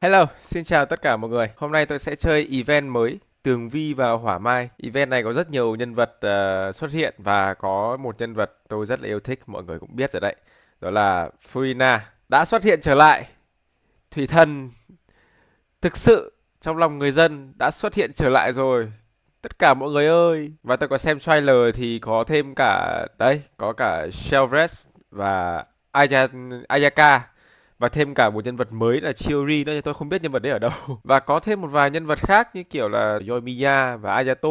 Hello, xin chào tất cả mọi người. Hôm nay tôi sẽ chơi event mới Tường Vi và Hỏa Mai. Event này có rất nhiều nhân vật xuất hiện và có một nhân vật tôi rất là yêu thích, mọi người cũng biết rồi đấy. Đó là Furina đã xuất hiện trở lại. Thủy thần thực sự trong lòng người dân đã xuất hiện trở lại rồi. Tất cả mọi người ơi. Và tôi có xem trailer thì có thêm cả đấy, có cả Shelvres và Ayaka và thêm cả một nhân vật mới là Chiori nữa, tôi không biết nhân vật đấy ở đâu. Và có thêm một vài nhân vật khác như kiểu là Yoimiya và Ayato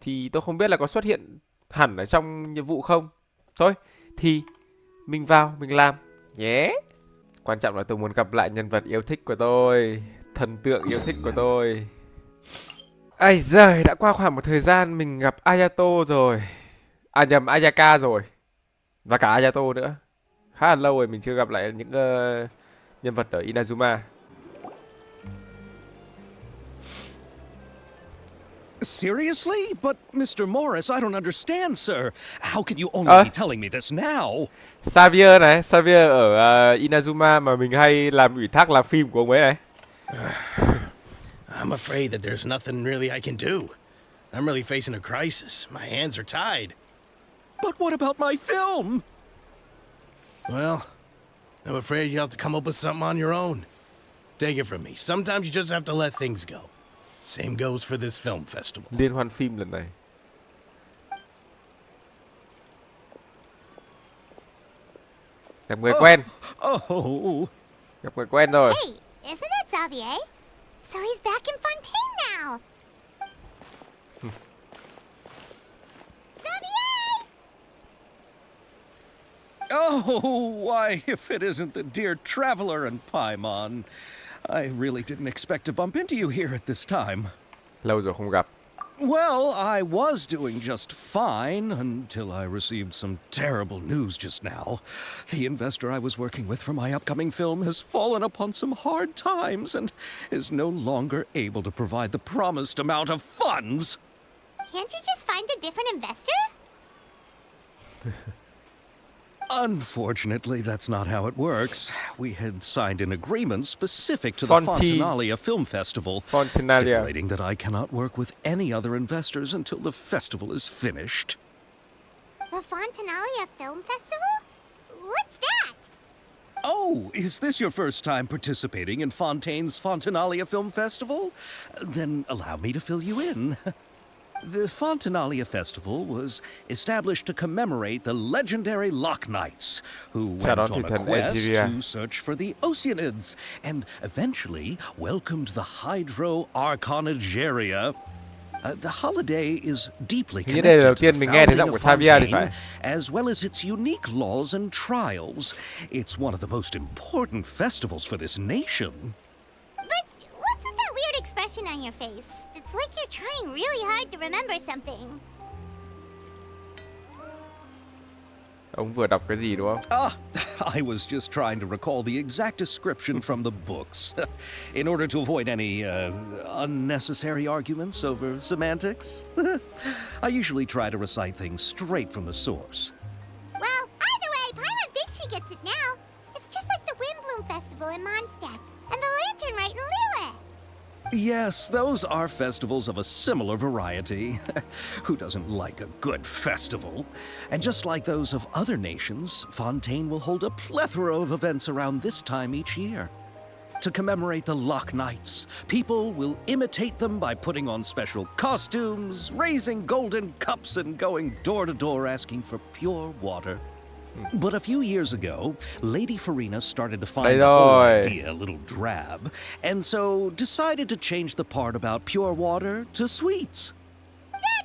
thì tôi không biết là có xuất hiện hẳn ở trong nhiệm vụ không. Thôi thì mình vào mình làm nhé. Quan trọng là tôi muốn gặp lại nhân vật yêu thích của tôi, thần tượng yêu thích của tôi. Ây giời, đã qua khoảng một thời gian mình gặp Ayato rồi. À nhầm, Ayaka rồi. Và cả Ayato nữa. Khá là lâu rồi mình chưa gặp lại những nhân vật ở Inazuma. Seriously? But Mr. Morris, I don't understand, sir. How can you only Ơ, be telling me this now? Xavier này, Xavier ở Inazuma mà mình hay làm ủy thác làm phim của ông ấy này. I'm afraid that there's nothing really I can do. I'm really facing a crisis. My hands are tied. But what about my film? Well, I'm afraid you have to come up with something on your own. Take it from me. Sometimes you just have to let things go. Same goes for this film festival. Liên hoan phim lần này. Gặp người quen, Oh. gặp người quen rồi. Hey, isn't that Xavier? So he's back in Fontaine now. Xavier! Oh, why, if it isn't the dear traveler and Paimon. I really didn't expect to bump into you here at this time. Lâu rồi không gặp. Well, I was doing just fine until I received some terrible news just now. The investor I was working with for my upcoming film has fallen upon some hard times and is no longer able to provide the promised amount of funds. Can't you just find a different investor? Unfortunately, that's not how it works. We had signed an agreement specific to the Fonti- Fontinalia Film Festival, Fontinalia. stipulating that I cannot work with any other investors until the festival is finished. The Fontinalia Film Festival? What's that? Oh, is this your first time participating in Fontaine's Fontinalia Film Festival? Then allow me to fill you in. The Fontinalia Festival was established to commemorate the legendary Loch Knights, who went đón on thủy a thần quest Aegeria. to search for the Oceanids, and eventually welcomed the Hydro Arconageria. The holiday is deeply Hình như đây là đầu connected to tiên the mình nghe thấy founding giọng of của Xavier thì phải. Fontaine, as well as its unique laws and trials. It's one of the most important festivals for this nation. But what's with that weird expression on your face? It's like you're trying really hard to remember something. Ông vừa đọc cái gì đúng không? I was just trying to recall the exact description from the books in order to avoid any unnecessary arguments over semantics. I usually try to recite things straight from the source. Well, either way, Paimon thinks she gets it now. It's just like the Windbloom Festival in Mondstadt and the Lantern Rite in Lille. Yes, those are festivals of a similar variety. Who doesn't like a good festival? And just like those of other nations, Fontaine will hold a plethora of events around this time each year. To commemorate the Loch Knights, people will imitate them by putting on special costumes, raising golden cups, and going door to door asking for pure water. But a few years ago, Lady Farina started to find the whole idea a little drab, and so decided to change the part about pure water to sweets. That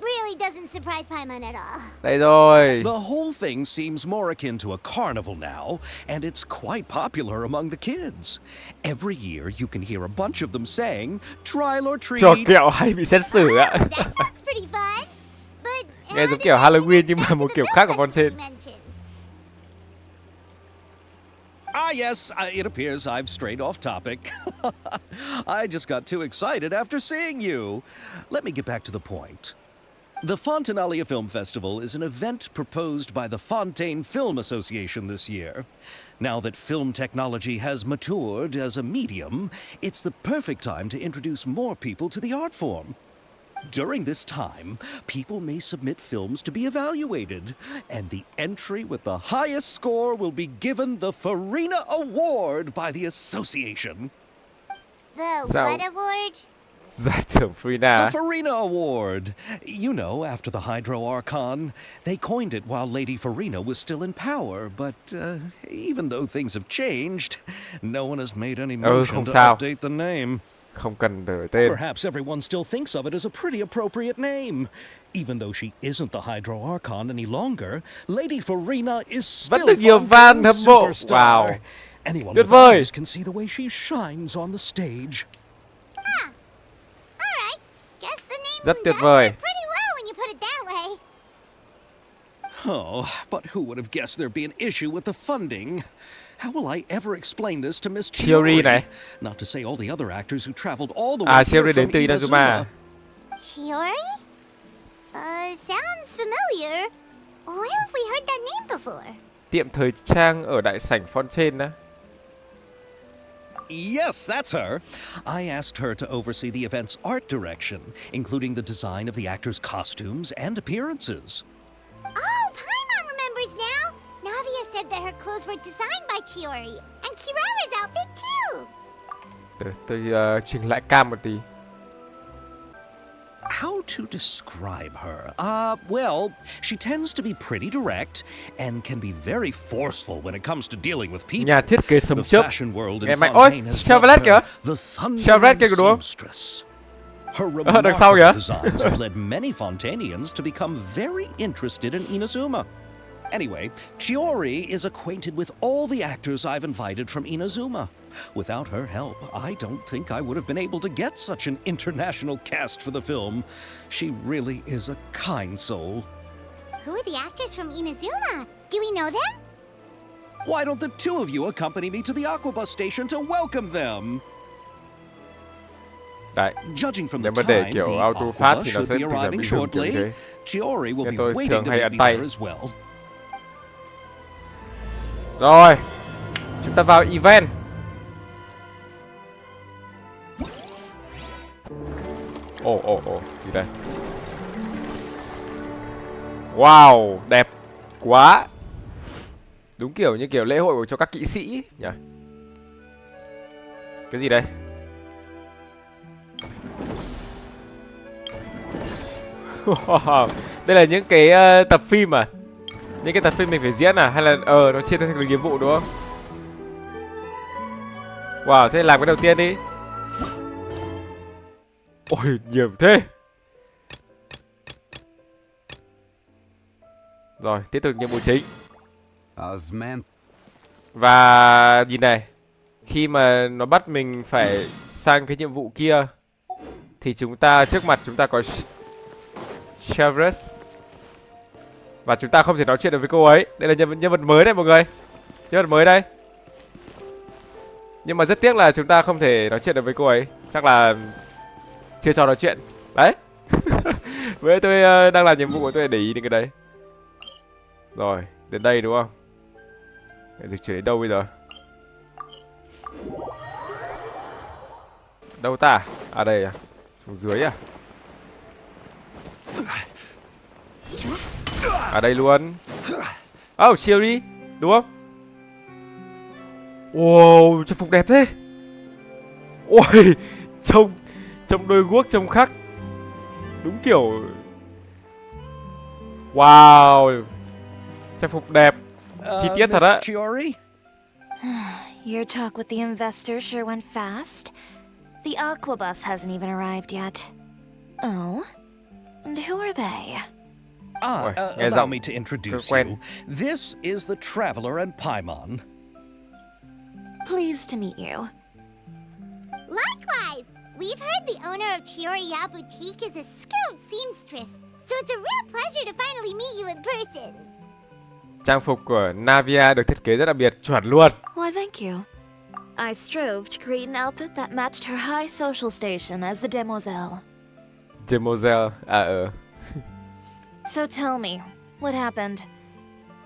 really doesn't surprise Paimon at all. Đây rồi. The whole thing seems more akin to a carnival now, and it's quite popular among the kids. Every year, you can hear a bunch of them saying, "Trial or treat." Trò kẹo hay bị xét xử ạ. Oh, that sounds pretty fun. But Nghe giống kiểu Halloween nhưng mà một kiểu khác của Fontaine. Yes, it appears I've strayed off topic. I just got too excited after seeing you. Let me get back to the point. The Fontanalia Film Festival is an event proposed by the Fontaine Film Association this year. Now that film technology has matured as a medium, it's the perfect time to introduce more people to the art form. During this time, people may submit films to be evaluated, and the entry with the highest score will be given the Farina Award by the association. The So- what award? Giải thưởng The Frina. Farina Award. You know, after the Hydro Archon. They coined it while Lady Farina was still in power, but even though things have changed, no one has made any motion không to sao. update the name. Không cần đổi tên. Perhaps everyone still thinks of it as a pretty appropriate name. Even though she isn't the Hydro Archon any longer, Lady Farina is Vẫn still được nhiều fan hâm Fontaine's mộ. superstar. Wow. Anyone Tuyệt with vời. eyes can see the way she shines on the stage. Alright. Guess the name Rất tuyệt does vời. work pretty well when you put it that way. Oh, but who would have guessed there'd be an issue with the funding? How will I ever explain this to Miss Chiori Chiori? này. Not to say all the other actors who traveled all the À, way Chiori here đến from từ Inazuma. Inazuma. Chiori? Sounds familiar. Where have we heard that name before? Tiệm thời trang ở đại sảnh Fontaine á. Yes, that's her. I asked her to oversee the event's art direction, including the design of the actors' costumes and appearances. Oh, Paimon remembers now. Navia said that her clothes were designed by Chiori, and Kirara's outfit too. Tôi chỉnh lại cam một tí. How to describe her? Well, she tends to be pretty direct and can be very forceful when it comes to dealing with people. Nhà thiết kế sấm The chớp. fashion world Nghe in mày- Ôi, Fontaine has Chevrolet dubbed her kìa. the Chevrolet kìa thundering đúng không? seamstress. Her đằng sau kìa. remarkable designs have led many Fontainians to become very interested in Inazuma. Anyway, Chiori is acquainted with all the actors I've invited from Inazuma. Without her help, I don't think I would have been able to get such an international cast for the film. She really is a kind soul. Who are the actors from Inazuma? Do we know them? Why don't the two of you accompany me to the Aquabus station to welcome them? Đấy. Judging from the Nếu mà để time, kiểu the auto phát Aquabus thì nó should sẽ be tìm ra arriving bình thường kiểu shortly. thế. Chiori will Nghe be tôi waiting thường to hay meet ấn me tay. there as well. Rồi. Chúng ta vào event. Ồ, gì đây? Wow, đẹp quá. Đúng kiểu như kiểu lễ hội cho các kỵ sĩ nhỉ? Cái gì đây? Đây là những cái tập phim à? Những cái tập phim mình phải diễn à? Hay là nó chia ra thành nhiệm vụ đúng không? Wow, thế làm cái đầu tiên đi. Ôi, nhiều thế. Rồi, tiếp tục nhiệm vụ chính. Và nhìn này, khi mà nó bắt mình phải sang cái nhiệm vụ kia thì chúng ta trước mặt chúng ta có Chevrolet. Và chúng ta không thể nói chuyện được với cô ấy. Đây là nhân vật mới đây mọi người. Nhân vật mới đây. Nhưng mà rất tiếc là chúng ta không thể nói chuyện được với cô ấy. Chắc là chưa cho nói chuyện. Đấy. Với tôi đang làm nhiệm vụ của tôi để ý đến cái đấy. Rồi, đến đây đúng không? Dịch chuyển đến đâu bây giờ? Đâu ta? À đây à? Xuống dưới à? À đây luôn. Oh, Chiori, đúng không? Wow, trang phục đẹp thế. Ôi, trông đôi guốc trông khắc. Đúng kiểu. Wow. Trang phục đẹp. Chi tiết thật á. Miss Chiori? Your talk with the investor sure went fast. The Aquabus hasn't even arrived yet. Oh? And who are they? Ah, nghe allow giọng me to introduce quen. you. This is the Traveler and Paimon. Pleased to meet you. Likewise, we've heard the owner of Chioriya Boutique is a skilled seamstress, so it's a real pleasure to finally meet you in person. Trang phục của Navia được thiết kế rất đặc biệt, chuẩn luôn. Why, thank you. I strove to create an outfit that matched her high social station as the demoiselle. Demoiselle, So tell me, what happened?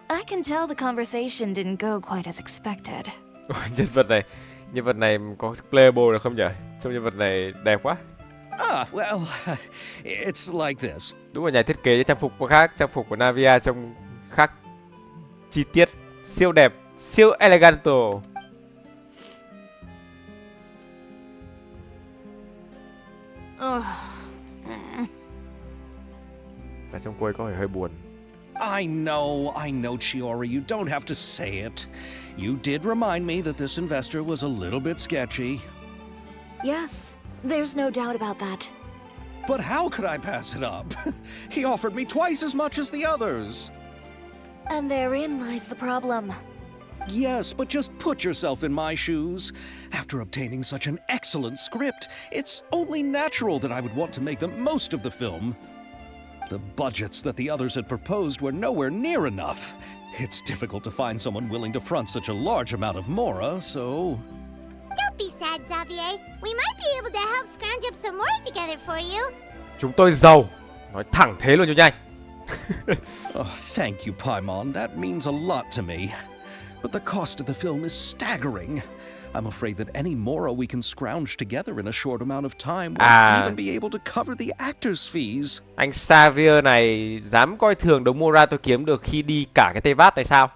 I can tell the conversation didn't go quite as expected. Nhân vật này có playable được không nhỉ? Trông nhân vật này đẹp quá. Ah, well, it's like this. Đúng là nhà thiết kế trang phục có khác, trang phục của Navia trông khác, chi tiết siêu đẹp, siêu eleganto. Ugh. Và trong cô ấy có vẻ hơi buồn. I know, Chiori, you don't have to say it. You did remind me that this investor was a little bit sketchy. Yes, there's no doubt about that. But how could I pass it up? He offered me twice as much as the others. And therein lies the problem. Yes, but just put yourself in my shoes. After obtaining such an excellent script, it's only natural that I would want to make the most of the film. The budgets that the others had proposed were nowhere near enough. It's difficult to find someone willing to front such a large amount of mora, so... Don't be sad, Xavier. We might be able to help scrounge up some more together for you. Chúng tôi giàu. Nói thẳng thế luôn cho nhanh. Oh, thank you, Paimon. That means a lot to me. But the cost of the film is staggering. I'm afraid that any mora we can scrounge together in a short amount of time won't even be able to cover the actors' fees. Anh Xavier này dám coi thường đống mora tôi kiếm được khi đi cả cái Tây Vát này sao?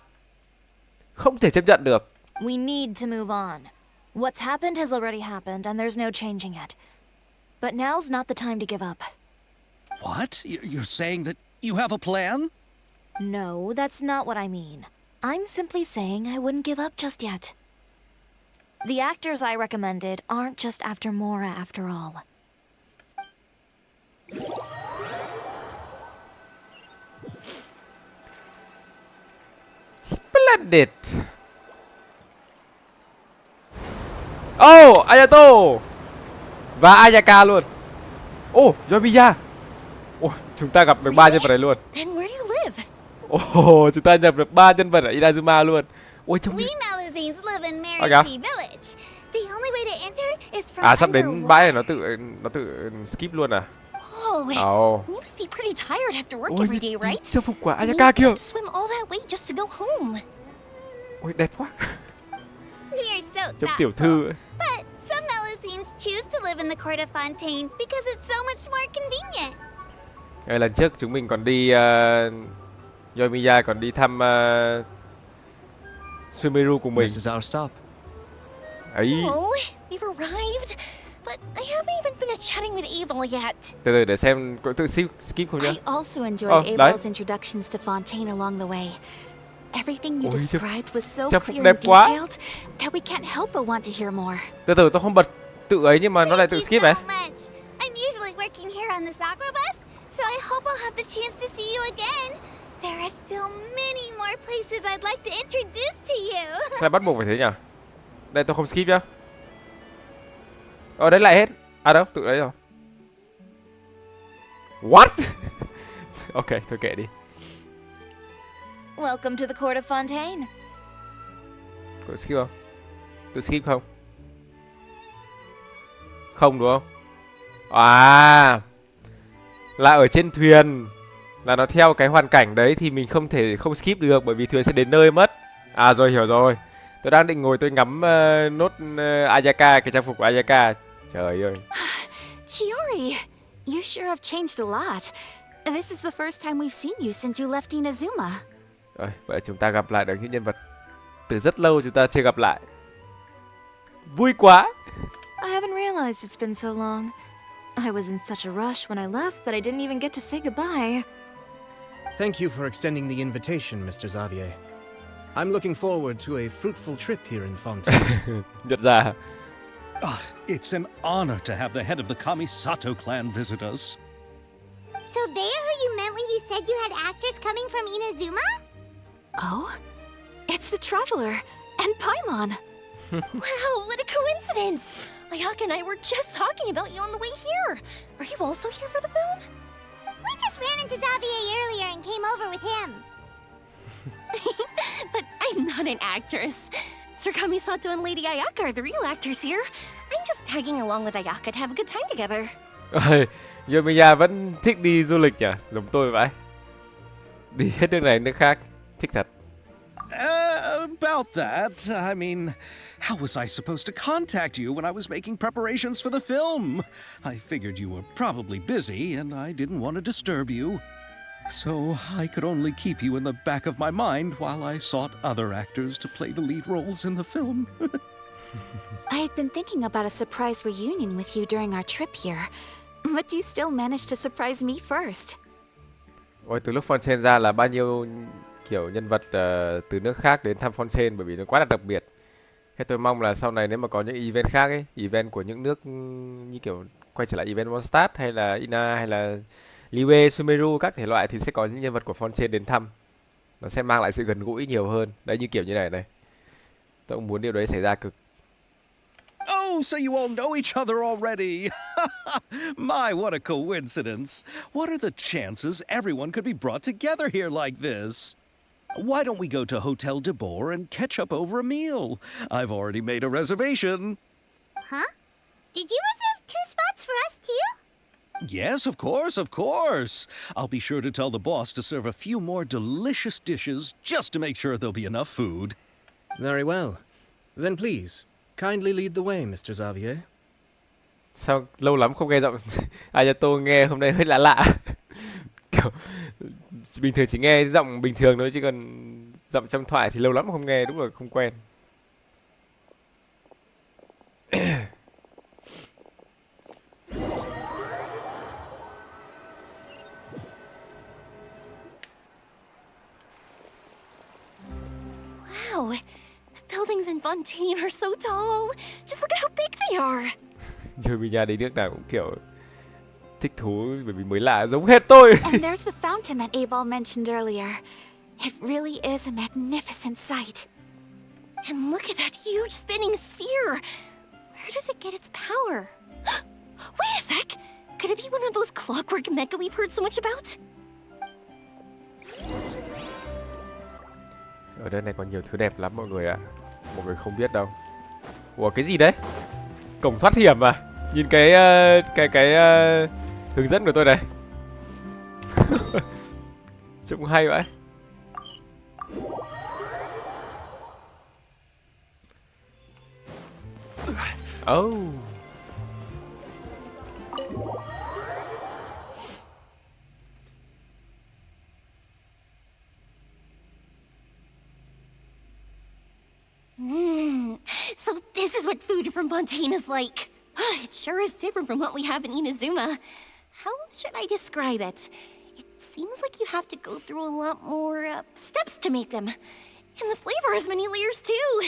Không thể chấp nhận được. We need to move on. What's happened has already happened, and there's no changing it. But now's not the time to give up. What? You're saying that you have a plan? No, that's not what I mean. I'm simply saying I wouldn't give up just yet. The actors I recommended aren't just after Mora after all. Splendid. Oh, Ayato và Ayaka luôn. Oh, Yoimiya. Oh, chúng ta gặp được ba nhân vật này luôn. Then where do you live? Oh, chúng ta nhập được ba nhân vật ở Inazuma luôn. Ôi trông We Malazines live in Okay. Mercy Village. The only way to enter is from sắp đến underwater. bãi này nó tự skip luôn à? Oh, Oh. you must be pretty tired after work Ôi, every day, right? trang phục của You Ayaka kìa. have to swim all that way just to go home. Ôi đẹp quá. We are so Trông tiểu thoughtful. thư ấy. But some Malazines choose to live in the court of Fontaine because it's so much more convenient. Lần trước chúng mình còn đi Yoimiya còn đi thăm Sumeru cùng mình. This is our stop. Ấy, Oh, we've arrived. But I haven't even finished chatting with Abel yet. từ từ để xem có tự skip không nhá. I also enjoyed đấy. Abel's introductions to Fontaine along the way. Everything you Ôi, described was so trang phục clear đẹp and quá. detailed that we can't help but want to hear more. Từ từ tôi không bật tự ấy nhưng mà nó lại Thank tự you skip so này. much. I'm usually working here on this aqua bus, so I hope I'll have the chance to see you again. There are still many more places I'd like to introduce to you. Này bắt buộc phải thế nhỉ? Đây tôi không skip nhá. Đấy lại hết. À đâu, tự đấy rồi. What? Ok, thôi kệ đi. Welcome to the court of Fontaine. Có skip không? Tự skip không? Không đúng không? À, là ở trên thuyền, là nó theo cái hoàn cảnh đấy thì mình không thể không skip được bởi vì thuyền sẽ đến nơi mất. À rồi, hiểu rồi. Tôi đang định ngồi tôi ngắm nốt Ayaka, cái trang phục của Ayaka. Trời ơi. Chiori, you sure have changed a lot. This is the first time we've seen you since you left Inazuma. Rồi, vậy chúng ta gặp lại được những nhân vật từ rất lâu chúng ta chưa gặp lại. Vui quá. I haven't realized it's been so long. I was in such a rush when I left that I didn't even get to say goodbye. Thank you for extending the invitation, Mr. Xavier. I'm looking forward to a fruitful trip here in Fontaine. Nhận ra. It's an honor to have the head of the Kamisato clan visit us. So they're who you meant when you said you had actors coming from Inazuma? Oh? It's the Traveler and Paimon. Wow, what a coincidence! Ayaka and I were just talking about you on the way here. Are you also here for the film? We just ran into Xavier earlier and came over with him. But I'm not an actress. Sir Kamisato and Lady Ayaka are the real actors here. I'm just tagging along with Ayaka to have a good time together. Yoimiya vẫn thích đi du lịch nhỉ? Giống tôi vậy. Đi hết nước này nước khác. Thích thật. About that, I mean, how was I supposed to contact you when I was making preparations for the film? I figured you were probably busy, and I didn't want to disturb you. So I could only keep you in the back of my mind while I sought other actors to play the lead roles in the film. I had been thinking about a surprise reunion with you during our trip here, but you still managed to surprise me first. Ôi, từ lúc Fontaine ra là bao nhiêu kiểu nhân vật từ nước khác đến thăm Fontaine, bởi vì nó quá là đặc biệt. Thế tôi mong là sau này nếu mà có những event khác ấy, event của những nước như kiểu quay trở lại event Mondstadt hay là Ina hay là Libe, Sumeru các thể loại thì sẽ có những nhân vật của Fontaine đến thăm. Nó sẽ mang lại sự gần gũi nhiều hơn. Đấy như kiểu như này này. Tôi cũng muốn điều đấy xảy ra cực. Oh, so you all know each other already. My, what a coincidence. What are the chances everyone could be brought together here like this? Why don't we go to Hotel de Boer and catch up over a meal? I've already made a reservation. Huh? Did you reserve 2 spots for us too? Yes, of course, of course. I'll be sure to tell the boss to serve a few more delicious dishes just to make sure there'll be enough food. Very well. Then please, kindly lead the way, Mr. Xavier. Sao lâu lắm không nghe giọng Ayato, nghe hôm nay hơi lạ lạ. Kiểu bình thường chỉ nghe giọng bình thường thôi chứ còn giọng trong thoại thì lâu lắm không nghe, đúng là không quen. Wow, the buildings in Fontaine are so tall. Just look at how big they are. Chơi vì nhà đi nước nào cũng kiểu thích thú bởi vì mới lạ giống hết tôi. And there's the fountain that Aval mentioned earlier. It really is a magnificent sight. And look at that huge spinning sphere. Where does it get its power? Wait a sec. Could it be one of those clockwork mecha we've heard so much about? Ở đây này có nhiều thứ đẹp lắm mọi người ạ. Mọi người không biết đâu. Ủa cái gì đấy? Cổng thoát hiểm à? Nhìn cái hướng dẫn của tôi này. Trông hay vậy. Oh. So this is what food from Fontaine is like. It sure is different from what we have in Inazuma. How should I describe it? It seems like you have to go through a lot more steps to make them. And the flavor has many layers too.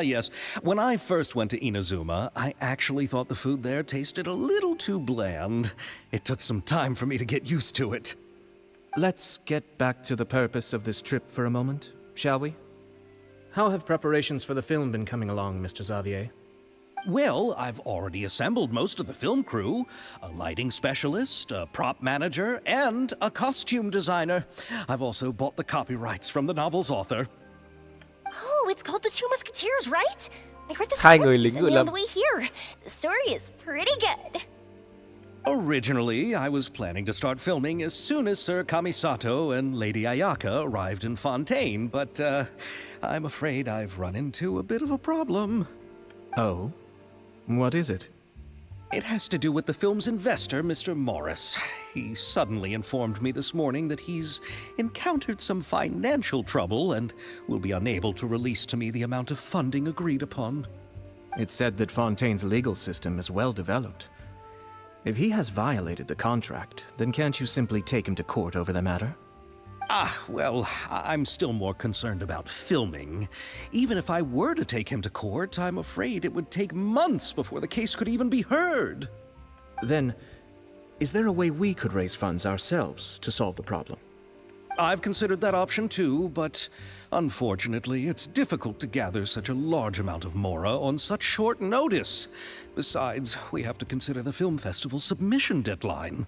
Yes. When I first went to Inazuma, I actually thought the food there tasted a little too bland. It took some time for me to get used to it. Let's get back to the purpose of this trip for a moment, shall we? How have preparations for the film been coming along, Mr. Xavier? Well, I've already assembled most of the film crew, a lighting specialist, a prop manager, and a costume designer. I've also bought the copyrights from the novel's author. Oh, it's called The Two Musketeers, right? I read the Hai script người lính ngự recently on lâm. the way here. The story is pretty good. Originally, I was planning to start filming as soon as Sir Kamisato and Lady Ayaka arrived in Fontaine, but I'm afraid I've run into a bit of a problem. Oh? What is it? It has to do with the film's investor, Mr. Morris. He suddenly informed me this morning that he's encountered some financial trouble and will be unable to release to me the amount of funding agreed upon. It's said that Fontaine's legal system is well developed. If he has violated the contract, then can't you simply take him to court over the matter? Well, I'm still more concerned about filming. Even if I were to take him to court, I'm afraid it would take months before the case could even be heard. Then, is there a way we could raise funds ourselves to solve the problem? I've considered that option too, but unfortunately, it's difficult to gather such a large amount of mora on such short notice. Besides, we have to consider the film festival's submission deadline.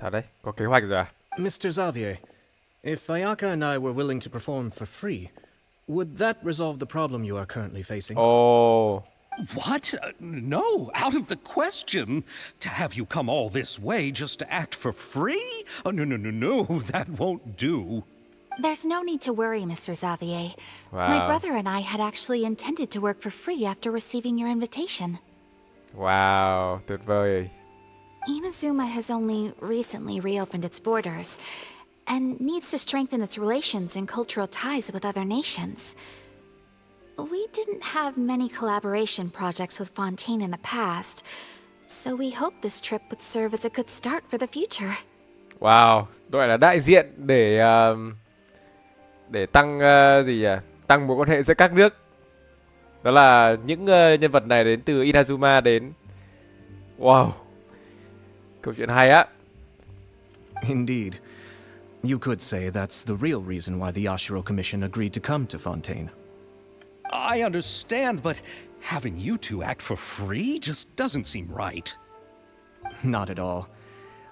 Sao đấy? Có kế hoạch rồi à? Mr. Xavier, if Ayaka and I were willing to perform for free, would that resolve the problem you are currently facing? Ồ, What? No, out of the question. To have you come all this way just to act for free? Oh, no, that won't do. There's no need to worry, Mr. Xavier. Wow. My brother and I had actually intended to work for free after receiving your invitation. Wow, tuyệt vời. Inazuma has only recently reopened its borders, and needs to strengthen its relations and cultural ties with other nations. We didn't have many collaboration projects with Fontaine in the past, so we hoped this trip would serve as a good start for the future. Wow, gọi là đại diện để tăng gì nhỉ? Tăng mối quan hệ giữa các nước. Đó là những nhân vật này đến từ Inazuma đến. Wow. Câu chuyện hay á. Indeed. You could say that's the real reason why the Yashiro Commission agreed to come to Fontaine. I understand, but having you two act for free just doesn't seem right. Not at all.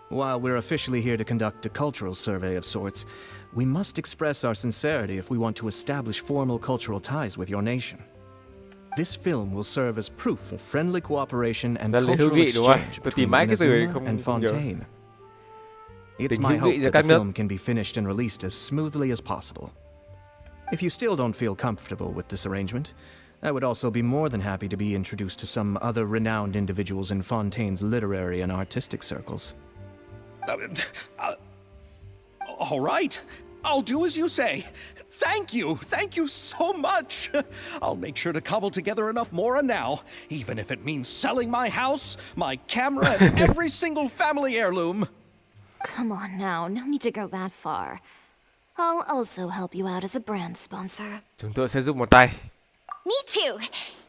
While we're officially here to conduct a cultural survey of sorts, we must express our sincerity if we want to establish formal cultural ties with your nation. This film will serve as proof of friendly cooperation and Rất là hữu cultural nghị đúng không? exchange Tôi tìm between mãi cái từ ấy Inazuma không and không nhớ. Fontaine. It's Tình my hữu hope nghị giữa that các the nước. film can be finished and released as smoothly as possible. If you still don't feel comfortable with this arrangement, I would also be more than happy to be introduced to some other renowned individuals in Fontaine's literary and artistic circles. All right, I'll do as you say. Thank you so much. I'll make sure to cobble together enough mora now, even if it means selling my house, my camera, and every single family heirloom. Come on now, no need to go that far. I'll also help you out as a brand sponsor. Chúng tôi sẽ giúp một tay. Me too.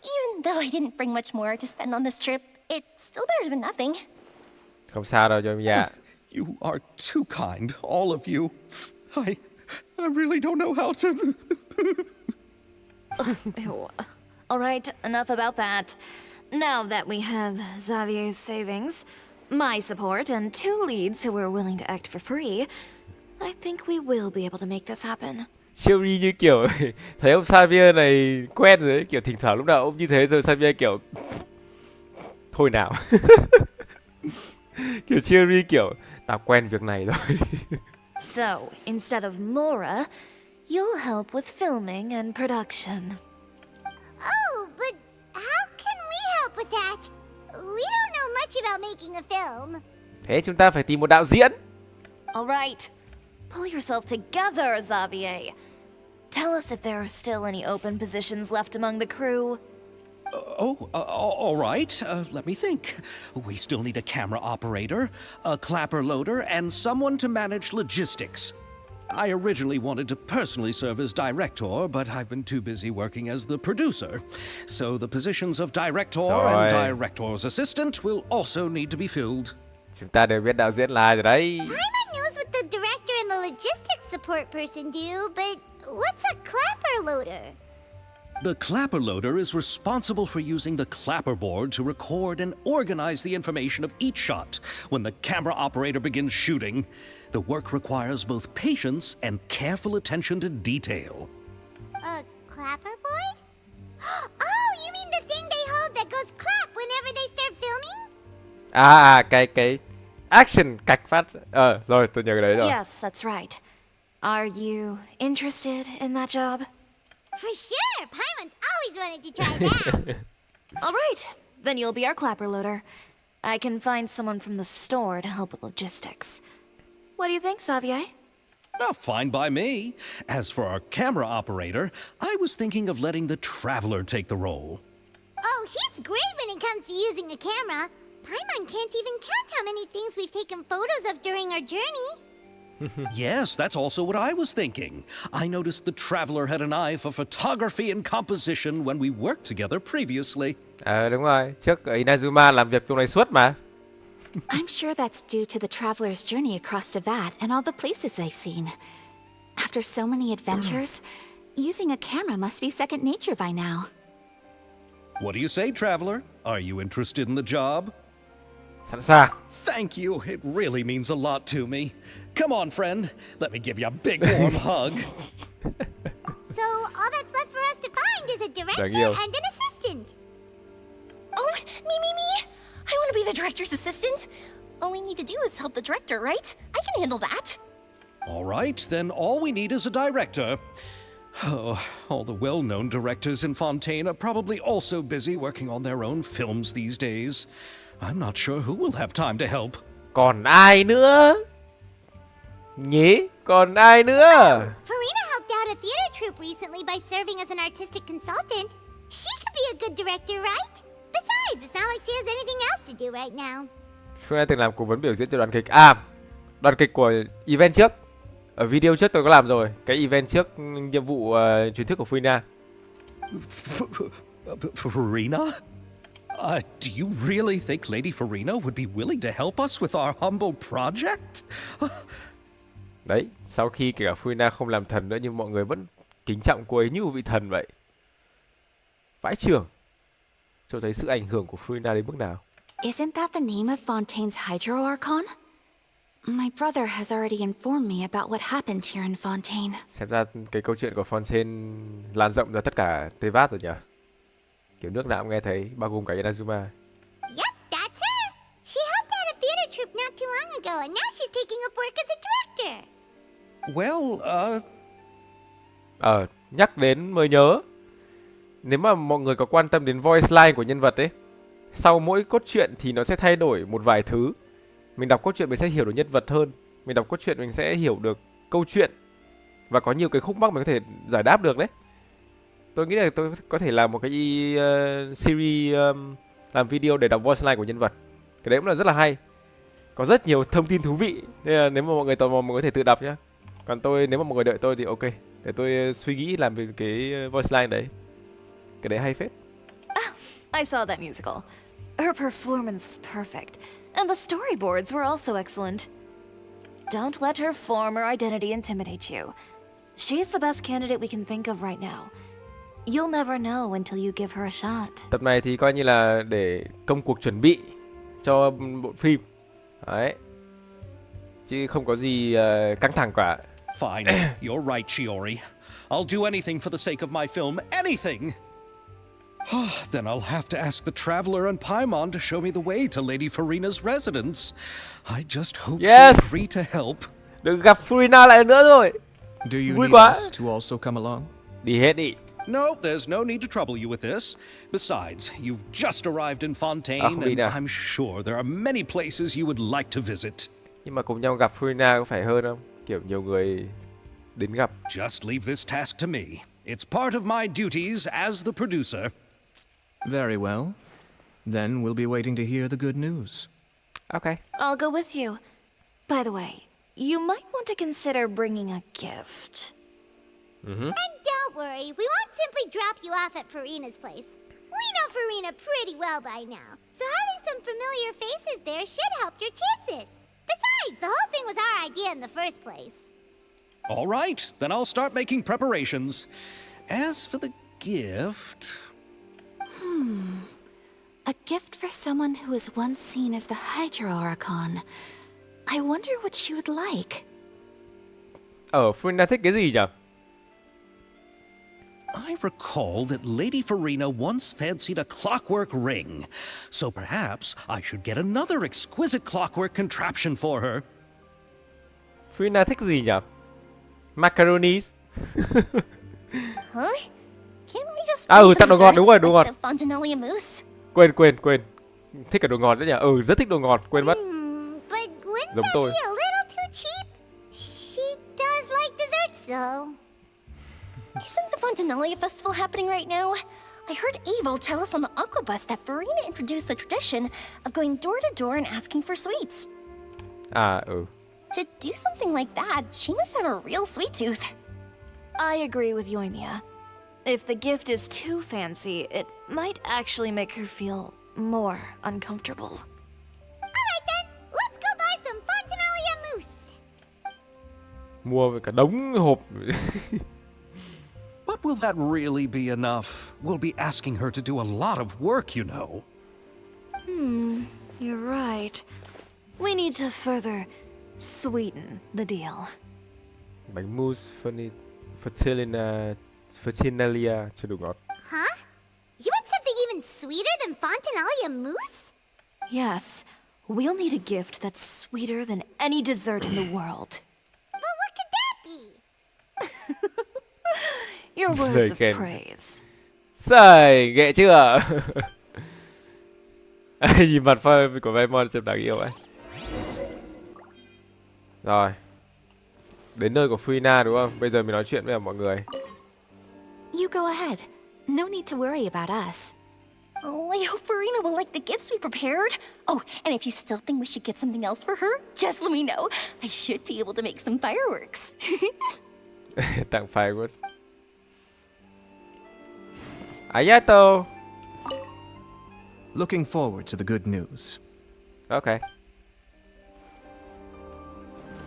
Even though I didn't bring much more to spend on this trip, it's still better than nothing. Không sao đâu cho Mia. You are too kind, all of you. I really don't know how to. Ew. All right, enough about that. Now that we have Xavier's savings, my support, and 2 leads who are willing to act for free, I think we will be able to make this happen. Siêu như kiểu thấy ông Xavier này quen rồi ấy, kiểu thỉnh thoảng lúc nào ông như thế rồi Xavier kiểu thôi nào. Kiểu Cherry kiểu tao quen việc này rồi. So, instead of Mora, you'll help with filming and production. Oh, but how can we help with that? We don't know much about making a film. Thế chúng ta phải tìm một đạo diễn. All right, pull yourself together, Xavier. Tell us if there are still any open positions left among the crew. All right. Let me think. We still need a camera operator, a clapper loader, and someone to manage logistics. I originally wanted to personally serve as director, but I've been too busy working as the producer. So the positions of director and director's assistant will also need to be filled. Chúng ta đều biết đạo diễn là ai rồi đấy. Paimon knows what the director and the logistics support person do, but what's a clapper loader? The clapper loader is responsible for using the clapper board to record and organize the information of each shot when the camera operator begins shooting. The work requires both patience and careful attention to detail. A clapper board? Oh, you mean the thing they hold that goes clap whenever they start filming? Cái action cạch phát. Rồi tôi nhớ cái đấy rồi. Yes, that's right. Are you interested in that job? For sure! Paimon's always wanted to try that! All right, then you'll be our clapper loader. I can find someone from the store to help with logistics. What do you think, Xavier? Fine by me. As for our camera operator, I was thinking of letting the traveler take the role. Oh, he's great when it comes to using a camera. Paimon can't even count how many things we've taken photos of during our journey. Yes, that's also what I was thinking. I noticed the traveler had an eye for photography and composition when we worked together previously. Đúng rồi, trước Inazuma làm việc chung này suốt mà. I'm sure that's due to the traveler's journey across Tevat and all the places they've seen. After so many adventures, using a camera must be second nature by now. What do you say, traveler? Are you interested in the job? Sẵn sàng. Thank you. It really means a lot to me. Come on, friend. Let me give you a big warm hug. So all that's left for us to find is a director Đáng yêu. and an assistant. the director's assistant. All we need to do is help the director, right? I can handle that. All right, then all we need is a director. Oh, all the well-known directors in Fontaine are probably also busy working on their own films these days. I'm not sure who will have time to help. Còn ai nữa? Nhỉ? Còn ai nữa? Farina helped out a theater troupe recently by serving as an artistic consultant. She could be a good director, right? Besides, it's not like she has anything else to do right now. Phương từng làm cố vấn biểu diễn cho đoàn kịch. Đoàn kịch của event trước. Ở video trước tôi có làm rồi. Cái event trước nhiệm vụ chính thức của Phương. Farina? Do you really think Lady Farina would be willing to help us with our humble project? Đấy, sau khi kể cả Phương không làm thần nữa nhưng mọi người vẫn kính trọng cô ấy như một vị thần vậy. Vãi chưởng. Cho thấy sự ảnh hưởng của Phương đến mức nào. Isn't that the name of Fontaine's Hydro Archon? My brother has already informed me about what happened here in Fontaine. Xem ra cái câu chuyện của Fontaine lan rộng ra tất cả Tây Vát rồi nhỉ? Kiểu nước nào cũng nghe thấy, bao gồm cả Inazuma. Yep, that's her. She helped out a theater troupe not too long ago, and now she's taking up work as a director. Well, Nhắc đến mới nhớ. Nếu mà mọi người có quan tâm đến voice line của nhân vật ấy, sau mỗi cốt truyện thì nó sẽ thay đổi một vài thứ. Mình đọc cốt truyện mình sẽ hiểu được nhân vật hơn. Mình đọc cốt truyện mình sẽ hiểu được câu chuyện. Và có nhiều cái khúc mắc mình có thể giải đáp được đấy. Tôi nghĩ là tôi có thể làm một cái series làm video để đọc voice line của nhân vật. Cái đấy cũng là rất là hay. Có rất nhiều thông tin thú vị. Nên là nếu mà mọi người tò mò mọi người có thể tự đọc nhá. Còn tôi, nếu mà mọi người đợi tôi thì ok. Để tôi suy nghĩ làm về cái voice line đấy. Cái đấy hay phết. I saw that musical. Her performance was perfect, and the storyboards were also excellent. Don't let her former identity intimidate you. She's the best candidate we can think of right now. You'll never know until you give her a shot. Tập này thì coi như là để công cuộc chuẩn bị cho bộ phim. Đấy. Chứ không có gì căng thẳng cả. fine. You're right, Shiori. I'll do anything for the sake of my film. Anything! Then I'll have to ask the Traveler and Paimon to show me the way to Lady Farina's residence. I just hope she'll agree to help. Được gặp Farina lại nữa rồi. Do you Vui need quá. us to also come along? Đi hết đi. No, there's no need to trouble you with this. Besides, you've just arrived in Fontaine, and I'm sure there are many places you would like to visit. Nhưng mà cùng nhau gặp Farina có phải hơn không? Kiểu nhiều người đến gặp. Just leave this task to me. It's part of my duties as the producer. Very well. Then we'll be waiting to hear the good news. Okay. I'll go with you. By the way, you might want to consider bringing a gift. And don't worry, we won't simply drop you off at Farina's place. We know Farina pretty well by now, so having some familiar faces there should help your chances. Besides, the whole thing was our idea in the first place. All right, then I'll start making preparations. As for the gift... A gift for someone who was once seen as the Hydro Archon. I wonder what she would like. Farina thích cái gì nhỉ? I recall that Lady Farina once fancied a clockwork ring, so perhaps I should get another exquisite clockwork contraption for her. Farina thích gì nhỉ? Macaroni. Huh? Can't we just tặng đồ ngọt, đúng rồi, đồ ngọt. the Fontaine mousse? Quên. Thích cả đồ ngọt nữa nhỉ? Rất thích đồ ngọt, quên mất. But wouldn't Giống that tôi. be a little too cheap? She does like desserts, though. Isn't the Fontaine festival happening right now? I heard Abel tell us on the Aquabus that Farina introduced the tradition of going door to door and asking for sweets. To do something like that, she must have a real sweet tooth. I agree with Yoimiya. If the gift is too fancy, it might actually make her feel more uncomfortable. Alright then, let's go buy some Fontaine mousse. Mua với cả đống hộp. But will that really be enough? We'll be asking her to do a lot of work, you know. You're right. We need to further sweeten the deal. Bánh mousse Fertinalia chưa đủ ngọt. Huh? You want something even sweeter than Fontaine mousse? Yes, we'll need a gift that's sweeter than any dessert in the world. But what could that be? Your words Lời of khen. praise. Trời, ghệ chưa? Nhìn mặt của Paimon trông đáng yêu vậy. Rồi. Đến nơi của Furina đúng không? Bây giờ mình nói chuyện với mọi người. You go ahead. No need to worry about us. Oh, I hope Farina will like the gifts we prepared. Oh, and if you still think we should get something else for her, just let me know. I should be able to make some fireworks. Tặng fireworks. Ayato. Looking forward to the good news. Ok.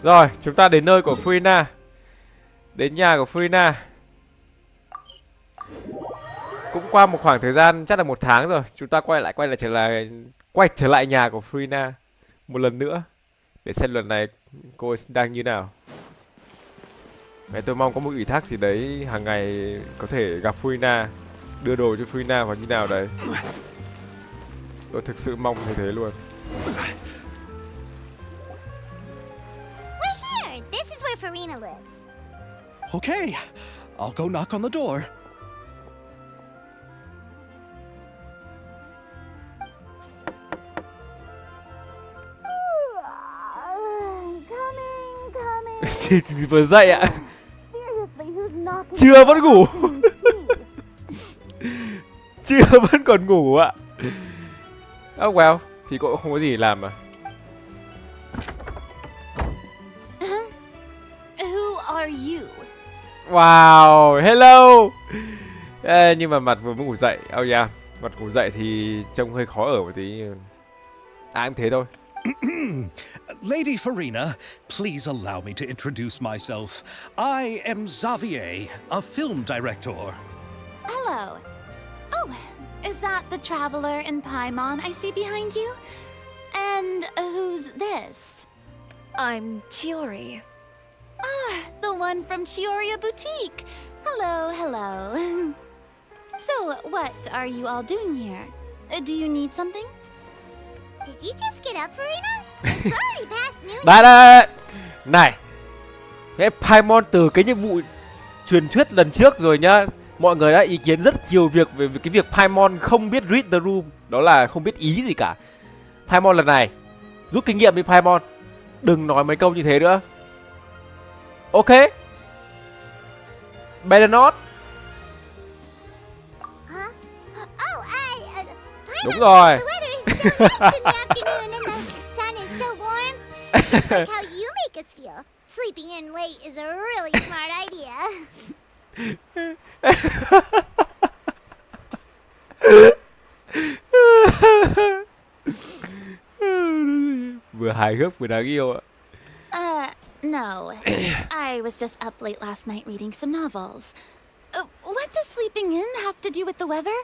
Rồi, chúng ta đến nơi của Furina. Đến nhà của Furina. Cũng qua một khoảng thời gian chắc là 1 tháng rồi, chúng ta quay trở lại nhà của Furina một lần nữa để xem lần này cô ấy đang như nào. Mẹ tôi mong có một ủy thác gì đấy hàng ngày có thể gặp Furina, đưa đồ cho Furina hoặc như nào đấy. Tôi thực sự mong như thế luôn. We're here. This is where Farina lives. Okay, I'll go knock on the door. Vừa dậy ạ. Seriously, who's knocking? Chưa vẫn ngủ. Chưa vẫn còn ngủ ạ. Oh well, thì cô cũng không có gì làm mà. Who are you? Wow, hello. Nhưng mà mặt vừa mới ngủ dậy. Oh yeah, mặt ngủ dậy thì trông hơi khó ở một tí. Ai cũng thế thôi. Lady Farina, please allow me to introduce myself. I am Xavier, a film director. Hello. Oh, is that the traveler in Paimon I see behind you? And who's this? I'm Chiori. Ah, the one from Chioria Boutique. Hello, hello. So, what are you all doing here? Do you need something? Did you just get up, Farina? It's already past noon. Đây. Này. Cái Paimon từ cái nhiệm vụ truyền thuyết lần trước rồi nhá. Mọi người đã ý kiến rất nhiều việc về cái việc Paimon không biết read the room. Đó là không biết ý gì cả. Paimon lần này rút kinh nghiệm đi Paimon. Đừng nói mấy câu như thế nữa. Ok. Better not. Huh? Oh, Đúng rồi. the weather is so nice in the afternoon and the sun is so warm. Just like how you make us feel. Sleeping in late is a really smart idea. Vừa hài hước vừa đáng yêu ạ. No. I was just up late last night reading some novels. What does sleeping in have to do with the weather?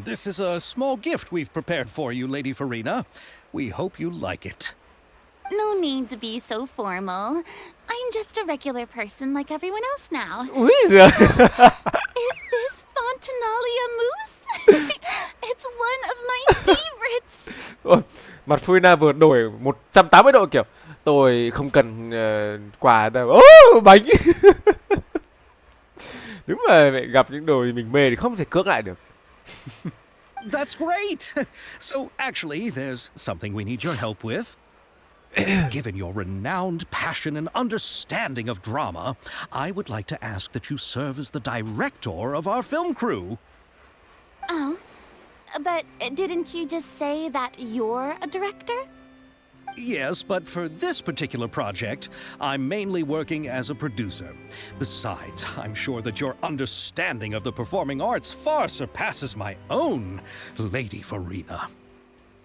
This is a small gift we've prepared for you, Lady Farina. We hope you like it. No need to be so formal. I'm just a regular person like everyone else now. Úi giời. Is this Fontanalia mousse? It's one of my favorites. Ôi, mặt Furina vừa đổi 180 độ kiểu tôi không cần quà đâu. Bánh. Đúng là mẹ gặp những đồ mình mê thì không thể cưỡng lại được. That's great! So, actually, there's something we need your help with. Given your renowned passion and understanding of drama, I would like to ask that you serve as the director of our film crew. Oh, but didn't you just say that you're a director? Yes, but for this particular project, I'm mainly working as a producer. Besides, I'm sure that your understanding of the performing arts far surpasses my own, Lady Farina.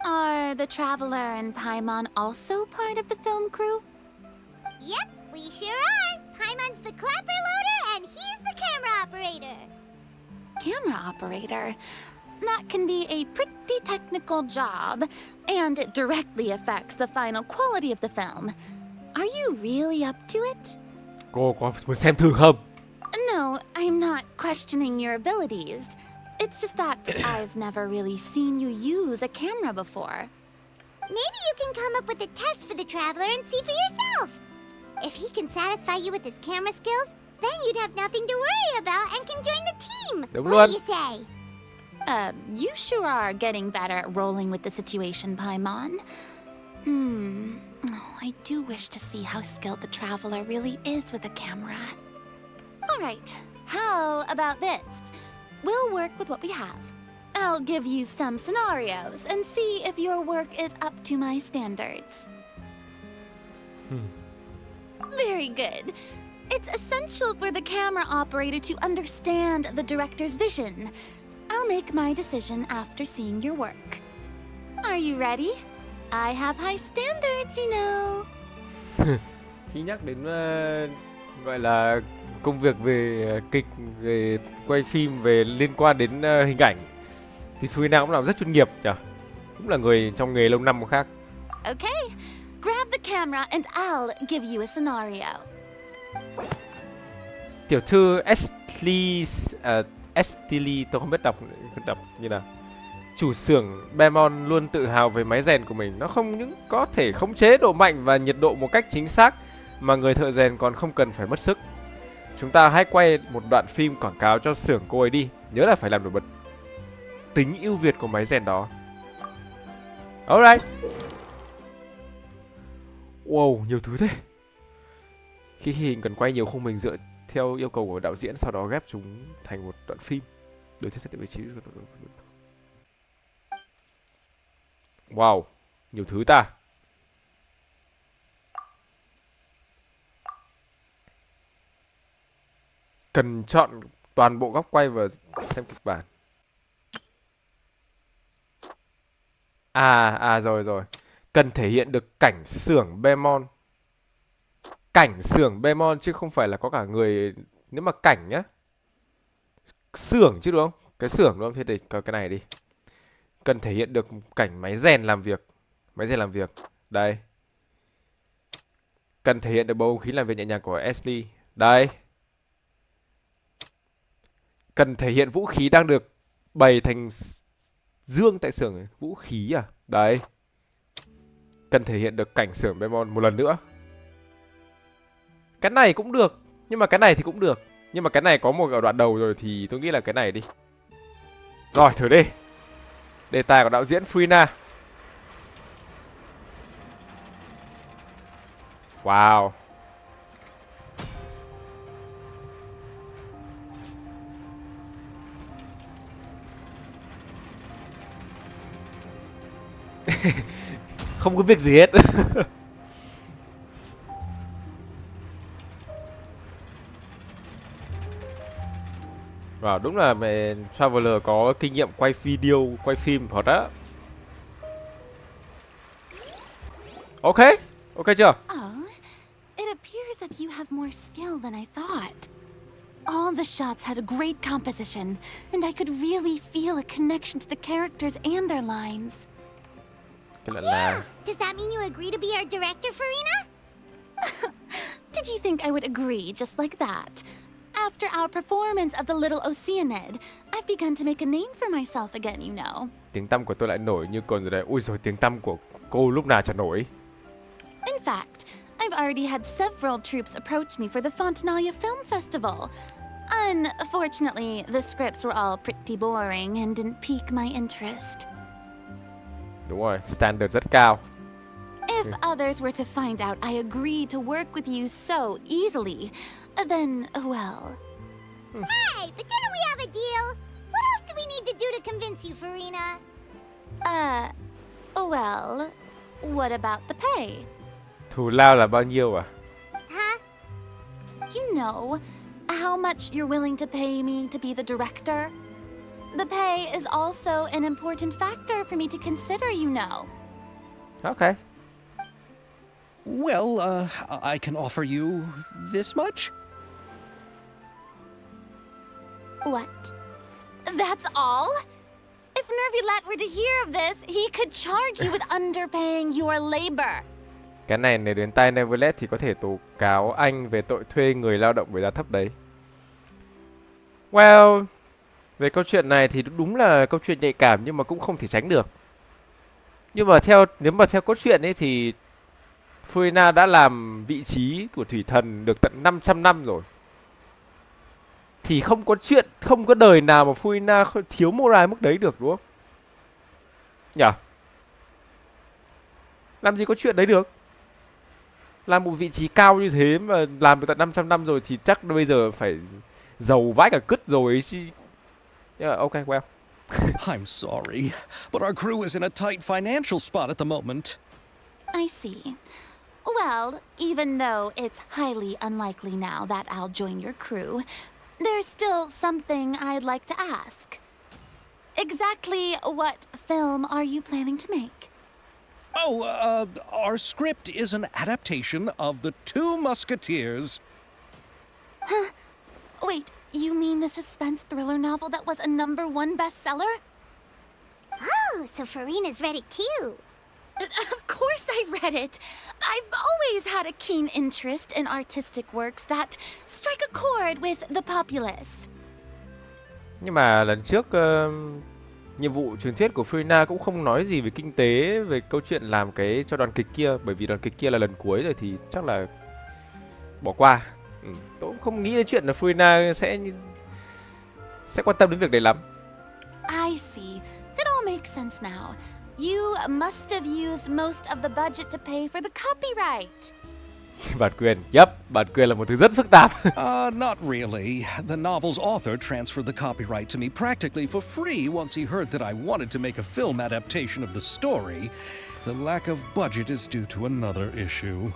Are the Traveler and Paimon also part of the film crew? Yep, we sure are. Paimon's the clapper loader and he's the camera operator. Camera operator? That can be a pretty technical job, and it directly affects the final quality of the film. Are you really up to it? Cô có muốn xem thử không? No, I'm not questioning your abilities. It's just that I've never really seen you use a camera before. Maybe you can come up with a test for the traveler and see for yourself. If he can satisfy you with his camera skills, then you'd have nothing to worry about and can join the team. Đúng What luôn. do you say? You sure are getting better at rolling with the situation, Paimon. Oh, I do wish to see how skilled the traveler really is with a camera. All right, how about this? We'll work with what we have. I'll give you some scenarios and see if your work is up to my standards. Very good. It's essential for the camera operator to understand the director's vision. I'll make my decision after seeing your work. Are you ready? I have high standards, you know. Khi nhắc đến gọi là công việc về kịch, về quay phim, về liên quan đến hình ảnh thì Furina cũng làm rất chuyên nghiệp nhỉ. Cũng là người trong nghề lâu năm khác. Okay, grab the camera and I'll give you a scenario. Tiểu thư Estili, tôi không biết đọc như nào. Chủ xưởng Bemon luôn tự hào về máy rèn của mình. Nó không những có thể khống chế độ mạnh và nhiệt độ một cách chính xác, mà người thợ rèn còn không cần phải mất sức. Chúng ta hãy quay một đoạn phim quảng cáo cho xưởng cô ấy đi. Nhớ là phải làm nổi bật tính ưu việt của máy rèn đó. Alright. Wow, nhiều thứ thế. Khi hình cần quay nhiều khung hình dựa theo yêu cầu của đạo diễn, sau đó ghép chúng thành một đoạn phim. Đối thiết định vị trí. Wow, nhiều thứ ta. Cần chọn toàn bộ góc quay và xem kịch bản. Rồi. Cần thể hiện được cảnh xưởng Bemon. Cảnh xưởng Bemon chứ không phải là có cả người. Nếu mà cảnh nhá, xưởng chứ đúng không? Cái xưởng đúng không? Thế để coi cái này đi. Cần thể hiện được cảnh máy rèn làm việc. Máy rèn làm việc. Đây. Cần thể hiện được bầu không khí làm việc nhẹ nhàng của Ashley. Đây. Cần thể hiện vũ khí đang được bày thành dương tại xưởng. Vũ khí à? Đấy. Cần thể hiện được cảnh xưởng Bemon một lần nữa. Cái này cũng được. Nhưng mà cái này thì cũng được. Nhưng mà cái này có một ở đoạn đầu rồi thì tôi nghĩ là cái này đi. Rồi, thử đi. Đề tài của đạo diễn Furina. Wow. Không có việc gì hết. Wow, đúng là mẹ Traveler có kinh nghiệm quay video, quay phim thật á. Ok, ok chưa? Oh, it appears that you have more skill than I thought. All the shots had a great composition, and I could really feel a connection to the characters and their lines. Cái là Does that mean you agree to be our director, Furina? Did you think I would agree just like that? After our performance of The Little Oceanid, I've begun to make a name for myself again, you know. tiếng tăm của tôi lại nổi như cồn rồi đấy. Ui rồi, tiếng tăm của cô lúc nào chả nổi. In fact, I've already had several troops approach me for the Fontaine Film Festival. Unfortunately, the scripts were all pretty boring and didn't pique my interest. Đúng rồi, standard rất cao. If others were to find out I agreed to work with you so easily, then, well... Hey, but didn't we have a deal? What else do we need to do to convince you, Furina? Well, what about the pay? Thù lao là bao nhiêu à? Huh? You know, how much you're willing to pay me to be the director? The pay is also an important factor for me to consider, you know. Ok. Well, I can offer you this much. What? That's all? If Nervilat were to hear of this, he could charge you with underpaying your labor. Cái này nếu đến tai Neverlet thì có thể tố cáo anh về tội thuê người lao động với giá thấp đấy. Well, Về câu chuyện này thì đúng là câu chuyện nhạy cảm nhưng mà cũng không thể tránh được. Nhưng mà nếu mà theo cốt truyện ấy thì Furina đã làm vị trí của thủy thần được tận 500 năm rồi. Thì không có chuyện, không có đời nào mà Furina thiếu Morai mức đấy được đúng không? Nhở? Làm gì có chuyện đấy được? Làm một vị trí cao như thế mà làm được tận 500 năm rồi thì chắc bây giờ phải giàu vãi cả cứt rồi ấy chứ. Yeah, okay, well. I'm sorry, but our crew is in a tight financial spot at the moment. I see. Well, even though it's highly unlikely now that I'll join your crew, there's still something I'd like to ask. Exactly what film are you planning to make? Oh, our script is an adaptation of The Two Musketeers. Wait, you mean the suspense thriller novel that was a #1 bestseller? Oh, so Farina's read it too. Of course I read it. I've always had a keen interest in artistic works that strike a chord with the populace. Nhưng mà lần trước nhiệm vụ truyền thuyết của Furina cũng không nói gì về kinh tế, về câu chuyện làm cái cho đoàn kịch kia, bởi vì đoàn kịch kia là lần cuối rồi thì chắc là bỏ qua. Tôi cũng không nghĩ đến chuyện là Furina sẽ quan tâm đến việc đấy lắm. I see. It all makes sense now. You must have used most of the budget to pay for the copyright. Bản quyền, bản quyền là một thứ rất phức tạp. Not really. The novel's author transferred the copyright to me practically for free once he heard that I wanted to make a film adaptation of the story. The lack of budget is due to another issue.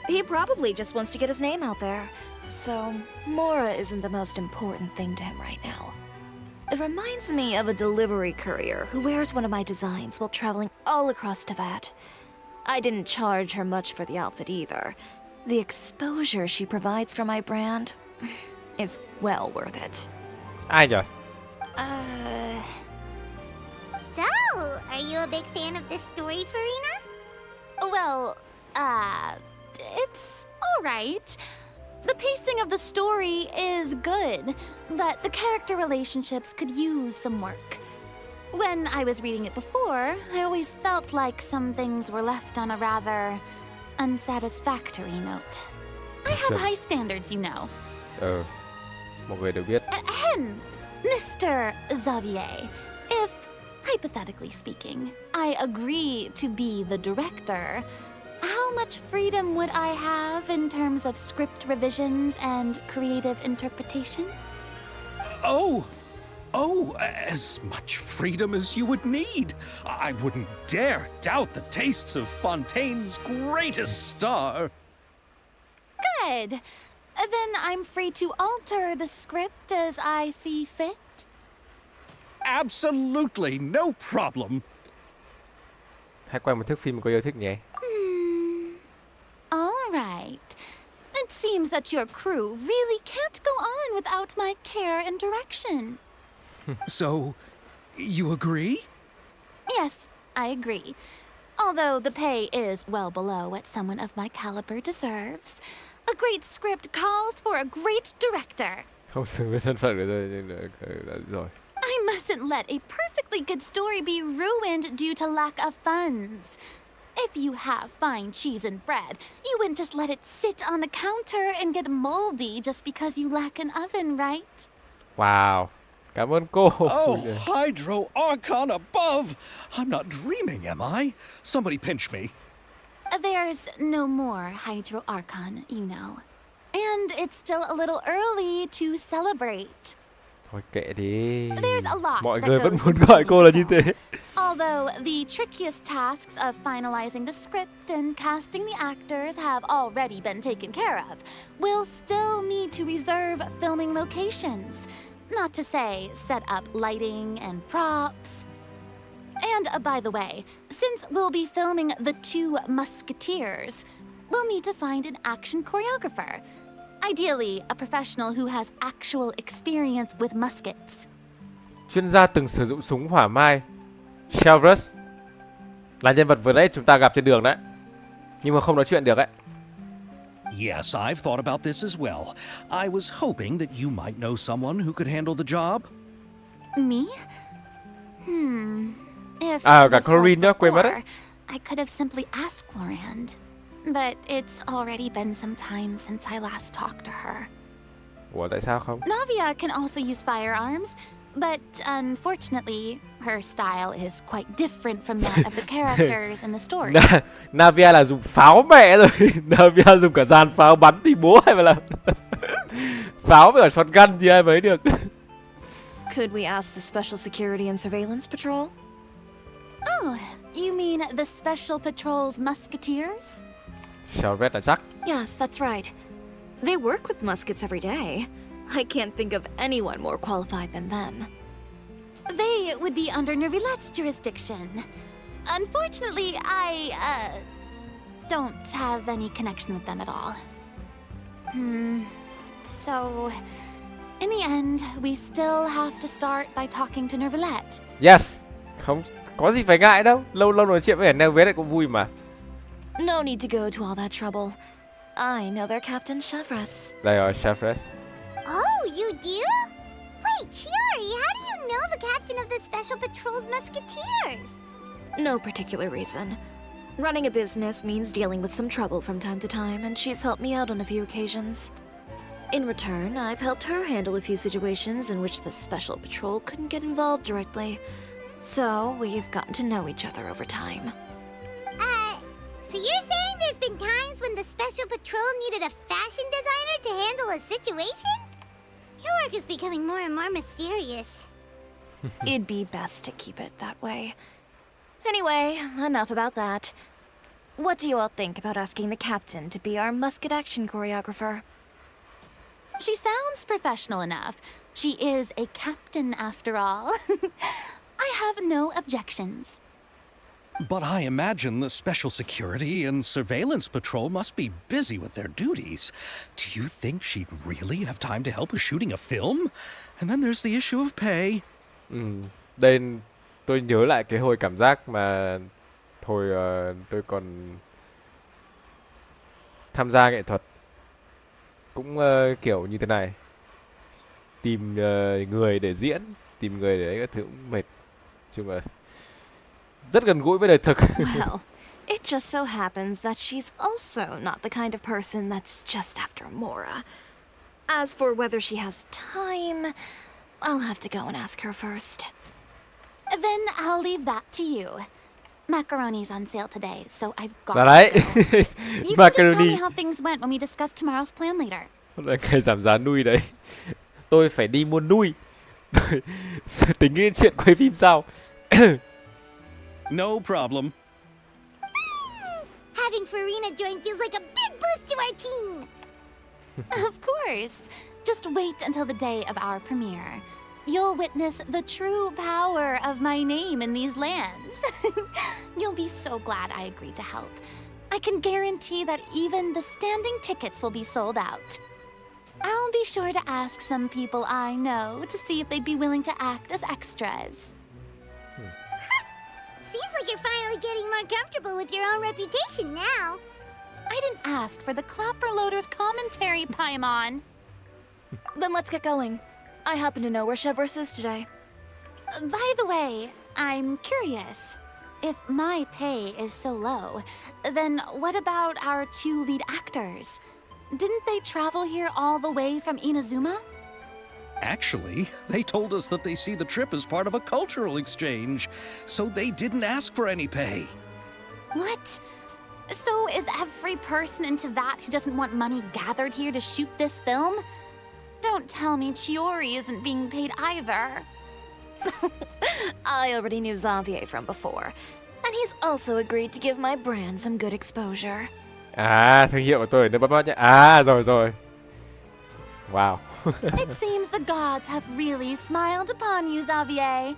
He probably just wants to get his name out there. So, Mora isn't the most important thing to him right now. It reminds me of a delivery courier who wears one of my designs while traveling all across Teyvat. I didn't charge her much for the outfit either. The exposure she provides for my brand is well worth it. Ai nhỉ? So, are you a big fan of this story, Farina? Well, it's alright. The pacing of the story is good, but the character relationships could use some work. When I was reading it before, I always felt like some things were left on a rather unsatisfactory note. I have high standards, you know. Mọi người đều biết. Ahem, Mr. Xavier, if, hypothetically speaking, I agree to be the director, how much freedom would I have in terms of script revisions and creative interpretation? Oh, as much freedom as you would need. I wouldn't dare doubt the tastes of Fontaine's greatest star. Good. Then I'm free to alter the script as I see fit. Absolutely, no problem. Hãy quay một thước phim có yêu thích nhé. All right. It seems that your crew really can't go on without my care and direction. So, you agree? Yes, I agree. Although the pay is well below what someone of my caliber deserves, a great script calls for a great director. Không xứng với thân phận của tôi nhưng rồi. I mustn't let a perfectly good story be ruined due to lack of funds. If you have fine cheese and bread, you wouldn't just let it sit on the counter and get moldy just because you lack an oven, right? Wow. Cảm ơn cô. Oh, Hydro Archon above! I'm not dreaming, am I? Somebody pinch me. There's no more Hydro Archon, you know. And it's still a little early to celebrate. Thôi kệ đi. There's a lot Mọi that người goes vẫn muốn into gọi cô là như making thế. Although the trickiest tasks of finalizing the script and casting the actors have already been taken care of, we'll still need to reserve filming locations. Not to say set up lighting and props. And by the way, since we'll be filming The Two Musketeers, we'll need to find an action choreographer. Ideally, a professional who has actual experience with muskets. Chuyên gia từng sử dụng súng hỏa mai, Shelvrus, là nhân vật vừa nãy chúng ta gặp trên đường đấy, nhưng mà không nói chuyện được ấy. Yes, I've thought about this as well. I was hoping that you might know someone who could handle the job. Me? If À, cả this was Corinne nhá, quên mất đấy. before, I could have simply asked Florand. But it's already been some time since I last talked to her. Ủa tại sao không? Navia can also use firearms, but unfortunately, her style is quite different from that of the characters in the story. Navia là dùng pháo mẹ rồi. Navia dùng cả dàn pháo bắn thì bố hay mà làm. Pháo với cả shotgun thì ai mới được. Could we ask the Special Security and Surveillance Patrol? Oh, you mean the Special Patrol's musketeers? Sao red là chắc. Yes, that's right. They work with muskets every day. I can't think of anyone more qualified than them. They would be under Nervilette's jurisdiction. Unfortunately, I, don't have any connection with them at all. So, in the end, we still have to start by talking to Nervilette. Yes. Không có gì phải ngại đâu. Lâu lâu nói chuyện với Nervet này cũng vui mà. No need to go to all that trouble. I know their captain, Chevres. Đây rồi, Chefres. Oh, you do? Wait, Chiori, how do you know the captain of the Special Patrol's musketeers? No particular reason. Running a business means dealing with some trouble from time to time, and she's helped me out on a few occasions. In return, I've helped her handle a few situations in which the Special Patrol couldn't get involved directly. So, we've gotten to know each other over time. So you're saying there's been times when the Special Patrol needed a fashion designer to handle a situation? Your work is becoming more and more mysterious. It'd be best to keep it that way. Anyway, enough about that. What do you all think about asking the captain to be our musket action choreographer? She sounds professional enough. She is a captain after all. I have no objections. But I imagine the Special Security and Surveillance Patrol must be busy with their duties. Do you think she'd really have time to help with shooting a film? And then there's the issue of pay. Đây tôi nhớ lại cái hồi cảm giác mà hồi tôi còn tham gia nghệ thuật cũng kiểu như thế này. Tìm người để diễn, tìm người để các thứ cũng mệt. Chung là rất gần gũi với đời thực. Well, it just so happens that she's also not the kind of person that's just after Mora. As for whether she has time, I'll have to go and ask her first. Then I'll leave that to you. Macaroni's on sale today, so I've got Là đấy. to go. You can just tell Macaroni. me how things went when we discuss tomorrow's plan later. Là cái giảm giá nui đấy. Tôi phải đi mua nui. Tính đến chuyện quay phim sao? No problem. Having Farina join feels like a big boost to our team. Of course. Just wait until the day of our premiere. You'll witness the true power of my name in these lands. You'll be so glad I agreed to help. I can guarantee that even the standing tickets will be sold out. I'll be sure to ask some people I know to see if they'd be willing to act as extras. Seems like you're finally getting more comfortable with your own reputation now. I didn't ask for the Clapper Loader's commentary, Paimon. Then let's get going. I happen to know where Chevres is today. By the way, I'm curious. If my pay is so low, then what about our two lead actors? Didn't they travel here all the way from Inazuma? Actually, they told us that they see the trip as part of a cultural exchange, so they didn't ask for any pay. What? So is every person into that who doesn't want money gathered here to shoot this film? Don't tell me Chiori isn't being paid either. I already knew Xavier from before, and he's also agreed to give my brand some good exposure. À, thương hiệu của tôi ở nơi bắt mắt nhé. À, rồi rồi. Wow. It seems the gods have really smiled upon you, Xavier.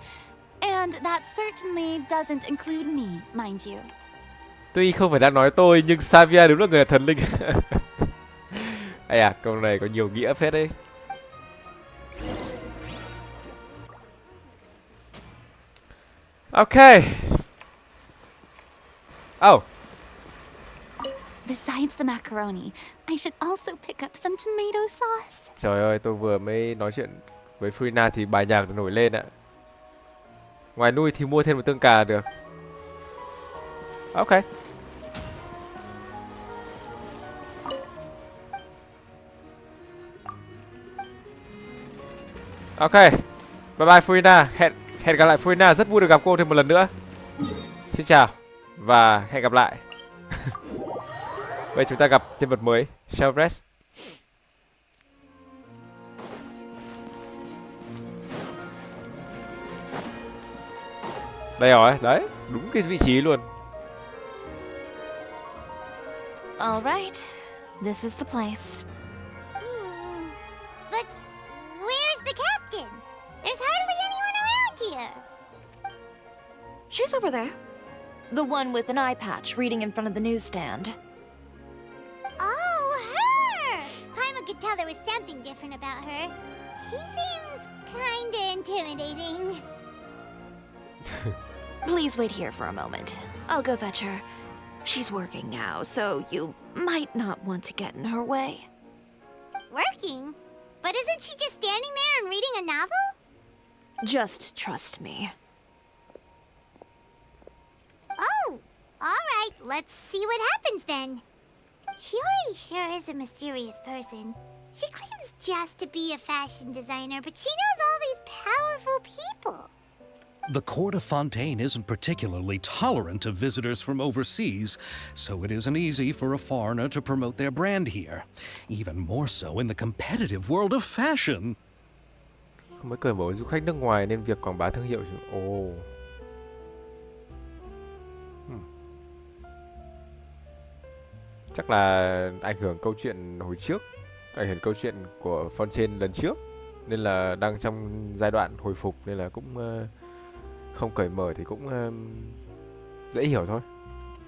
And that certainly doesn't include me, mind you. Tuy không phải đang nói tôi, nhưng Xavier đúng là người thần linh. Ây à, câu này có nhiều nghĩa phết đấy. Okay. Oh. Besides the macaroni, I should also pick up some tomato sauce. Trời ơi, tôi vừa mới nói chuyện với Frina thì bài nhạc nổi lên ạ. Ngoài nuôi thì mua thêm một tương cà được. Ok. Ok. Bye bye Furina. Hẹn gặp lại Furina. Rất vui được gặp cô thêm một lần nữa. Xin chào. Và hẹn gặp lại. Vậy chúng ta gặp nhân vật mới. Shelvrest. Đây rồi. Đấy. Đúng cái vị trí luôn. All right, this is the place. But where's the captain? There's hardly anyone around here. She's over there. The one with an eye patch reading in front of the newsstand. Oh, her! Paimon could tell there was something different about her. She seems kinda intimidating. Please wait here for a moment. I'll go fetch her. She's working now, so you might not want to get in her way. Working? But isn't she just standing there and reading a novel? Just trust me. Oh, alright, let's see what happens then. Shiori sure is a mysterious person. She claims just to be a fashion designer, but she knows all these powerful people. The court of Fontaine isn't particularly tolerant of visitors from overseas, so it isn't easy for a foreigner to promote their brand here. Even more so in the competitive world of fashion. Không mới cởi mở với du khách nước ngoài nên việc quảng bá thương hiệu. Ồ. Chắc là ảnh hưởng câu chuyện hồi trước, ảnh hưởng câu chuyện của Fontaine lần trước, nên là đang trong giai đoạn hồi phục, nên là cũng không cởi mở thì cũng dễ hiểu thôi.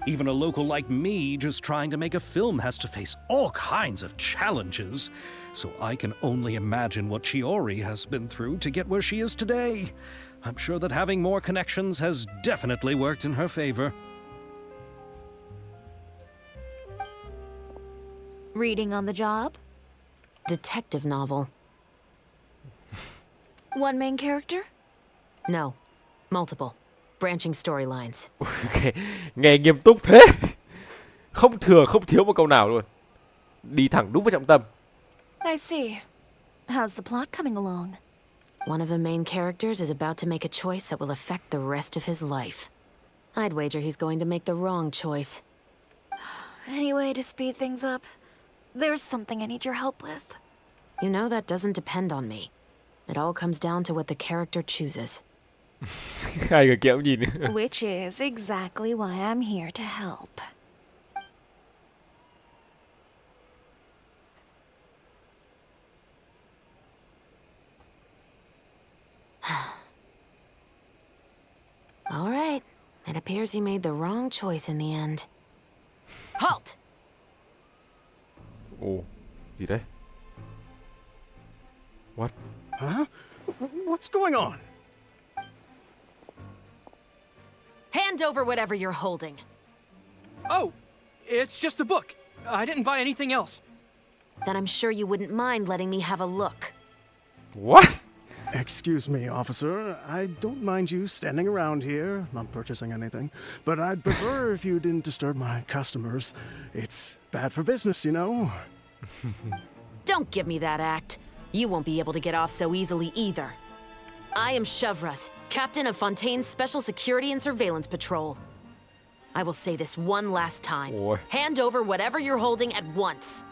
Even a local like me just trying to make a film has to face all kinds of challenges. So I can only imagine what Shiori has been through to get where she is today. I'm sure that having more connections has definitely worked in her favor. Reading on the job? Detective novel. One main character? No. Multiple. Branching storylines. Okay. Nghe nghiêm túc thế. Không thừa không thiếu một câu nào luôn. Đi thẳng đúng vào trọng tâm. I see. How's the plot coming along? One of the main characters is about to make a choice that will affect the rest of his life. I'd wager he's going to make the wrong choice. Any way to speed things up? There's something I need your help with. You know that doesn't depend on me. It all comes down to what the character chooses. Hai người kia cũng nhìn. Which is exactly why I'm here to help. All right. It appears he made the wrong choice in the end. Halt! Ồ, gì đấy? What? Huh? What's going on? Hand over whatever you're holding. Oh, it's just a book. I didn't buy anything else. Then I'm sure you wouldn't mind letting me have a look. What? Excuse me, officer. I don't mind you standing around here, not purchasing anything, but I'd prefer if you didn't disturb my customers. It's bad for business, you know. Don't give me that act. You won't be able to get off so easily either. I am Chevret, captain of Fontaine's Special Security and Surveillance Patrol. I will say this one last time. Ôi, Hand over whatever you're holding at once.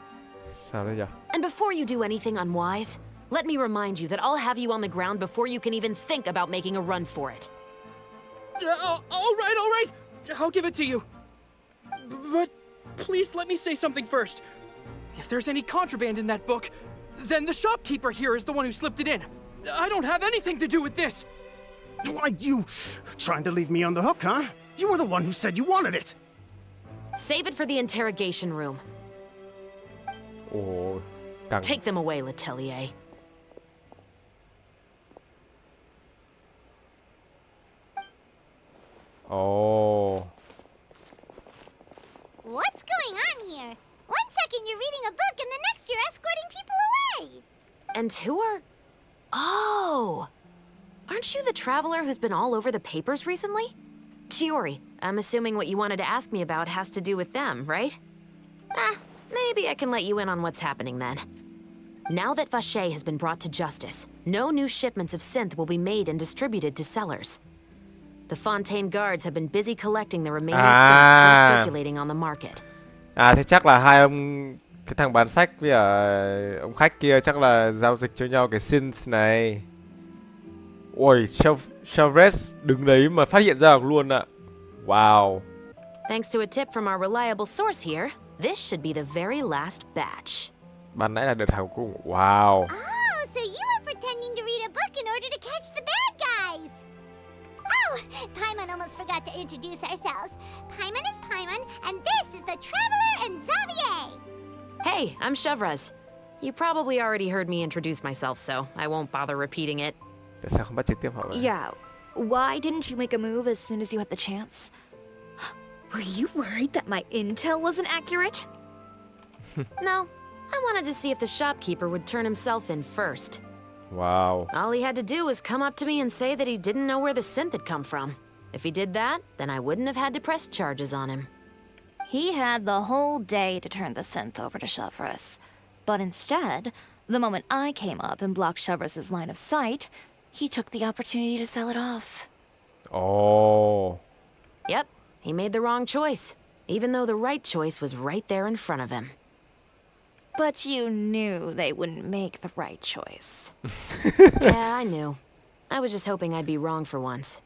sao đấy nhỉ? And before you do anything unwise, let me remind you that I'll have you on the ground before you can even think about making a run for it. All right. I'll give it to you. But please let me say something first. If there's any contraband in that book, then the shopkeeper here is the one who slipped it in. I don't have anything to do with this. Why, you trying to leave me on the hook, huh? You were the one who said you wanted it. Save it for the interrogation room. Ồ, căng. Take them away, Letelier. Ồ. What's going on here? One second you're reading a book and the next you're escorting people away. And who are... Oh! Aren't Aren't you the traveler who's been all over the papers recently? Chiori, I'm assuming what you wanted to ask me about has to do with them, right? Maybe I can let you in on what's happening then. Now that Vache has been brought to justice, no new shipments of synth will be made and distributed to sellers. The Fontaine guards have been busy collecting the remaining synth still circulating on the market. Thế chắc là hai ông, cái thằng bán sách với ông khách kia chắc là giao dịch cho nhau cái synth này. Ôi, Chavez đứng đấy mà phát hiện ra được luôn ạ. Wow. Thanks to a tip from our reliable source here, this should be the very last batch. Ban nãy là đợt hàng cùng. Wow. Oh, so you were pretending to read a book in order to catch the bad guys. Oh, Paimon almost forgot to introduce ourselves. Paimon is Paimon, and this is the Traveler and Xavier. Hey, I'm Chevraz. You probably already heard me introduce myself, so I won't bother repeating it. Tại sao không bắt trực tiếp họ vậy? Yeah, why didn't you make a move as soon as you had the chance? Were you worried that my intel wasn't accurate? No, I wanted to see if the shopkeeper would turn himself in first. Wow. All he had to do was come up to me and say that he didn't know where the synth had come from. If he did that, then I wouldn't have had to press charges on him. He had the whole day to turn the synth over to Chevras. But instead, the moment I came up and blocked Chevras' line of sight, he took the opportunity to sell it off. Oh. Yep, he made the wrong choice, even though the right choice was right there in front of him. But you knew they wouldn't make the right choice. Yeah, I knew. I was just hoping I'd be wrong for once.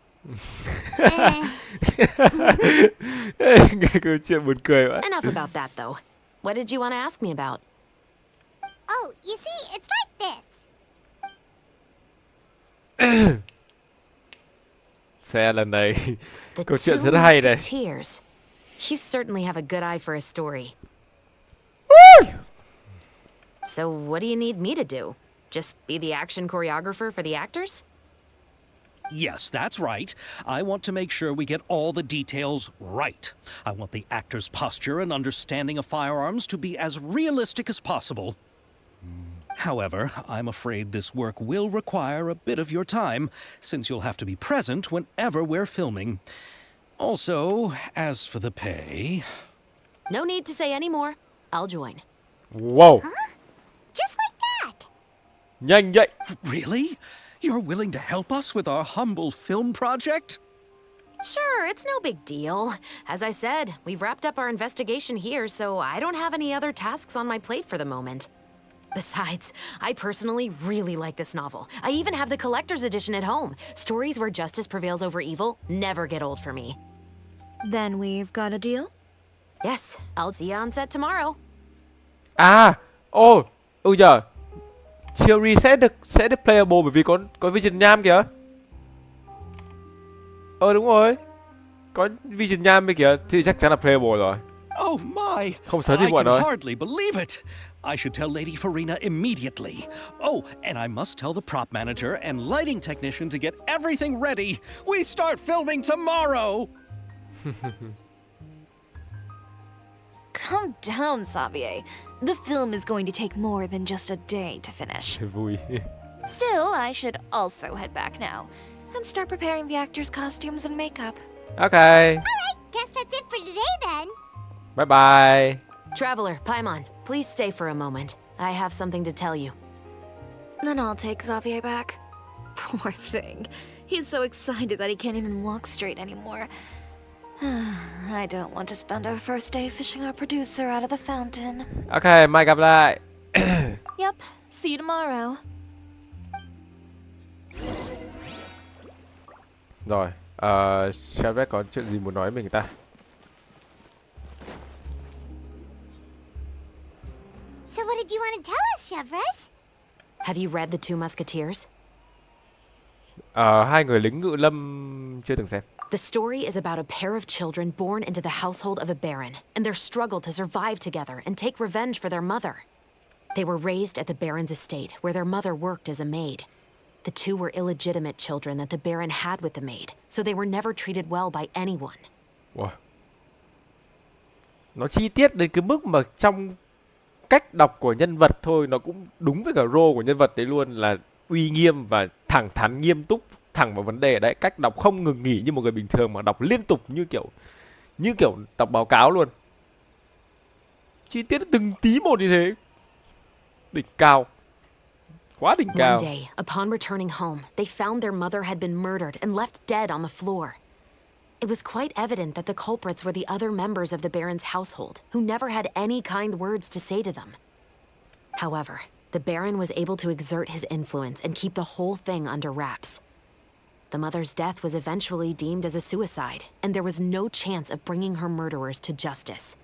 Nghe câu chuyện buồn cười vậy. Enough about that, though. What did you want to ask me about? Oh, you see, it's like this. Xe lần này The câu chuyện Two rất hay này. Musketeers. You certainly have a good eye for a story. So what do you need me to do? Just be the action choreographer for the actors? Yes, that's right. I want to make sure we get all the details right. I want the actor's posture and understanding of firearms to be as realistic as possible. However, I'm afraid this work will require a bit of your time, since you'll have to be present whenever we're filming. Also, as for the pay... No need to say any more. I'll join. Wow. Just like that. Nhanh vậy. Really? You're willing to help us with our humble film project? Sure, it's no big deal. As I said, we've wrapped up our investigation here, so I don't have any other tasks on my plate for the moment. Besides, I personally really like this novel. I even have the collector's edition at home. Stories where justice prevails over evil never get old for me. Then we've got a deal? Yes, I'll see you on set tomorrow. Giờ Theory sẽ được playable bởi vì có vision nham kìa. Đúng rồi. Có vision nham bên kìa thì chắc chắn là playable rồi. Oh my! Không sớm thì I muộn can rồi. hardly believe it. I should tell Lady Farina immediately. Oh, and I must tell the prop manager and lighting technician to get everything ready. We start filming tomorrow. Calm down, Xavier. The film is going to take more than just a day to finish. Vui. Still, I should also head back now and start preparing the actors' costumes and makeup. Okay. Alright, guess that's it for today then. Bye bye. Traveler, Paimon, please stay for a moment. I have something to tell you. Then I'll take Xavier back. Poor thing. He's so excited that he can't even walk straight anymore. I don't want to spend our first day fishing our producer out of the fountain. Okay, mai gặp lại. Yep, see you tomorrow. Rồi, Chavez có chuyện gì muốn nói với mình ta? So what did you want to tell us, Chevras? Have you read The Two Musketeers? Hai người lính ngự lâm chưa từng xem. The story is about a pair of children born into the household of a baron and their struggle to survive together and take revenge for their mother. They were raised at the baron's estate where their mother worked as a maid. The two were illegitimate children that the baron had with the maid, so they were never treated well by anyone. Wow. Nó chi tiết đến cái mức mà trong cách đọc của nhân vật thôi nó cũng đúng với cả role của nhân vật đấy luôn, là uy nghiêm và thẳng thắn nghiêm túc, thẳng vào vấn đề ở đấy, cách đọc không ngừng nghỉ như một người bình thường mà đọc liên tục như kiểu đọc báo cáo luôn. Chi tiết từng tí một như thế. Đỉnh cao. Quá đỉnh One cao. day, upon returning home, they found their mother had been murdered and left dead on the floor. It was quite evident that the culprits were the other members of the Baron's household, who never had any kind words to say to them. However, the Baron was able to exert his influence and keep the whole thing under wraps. The mother's death was eventually deemed as a suicide, and there was no chance of bringing her murderers to justice.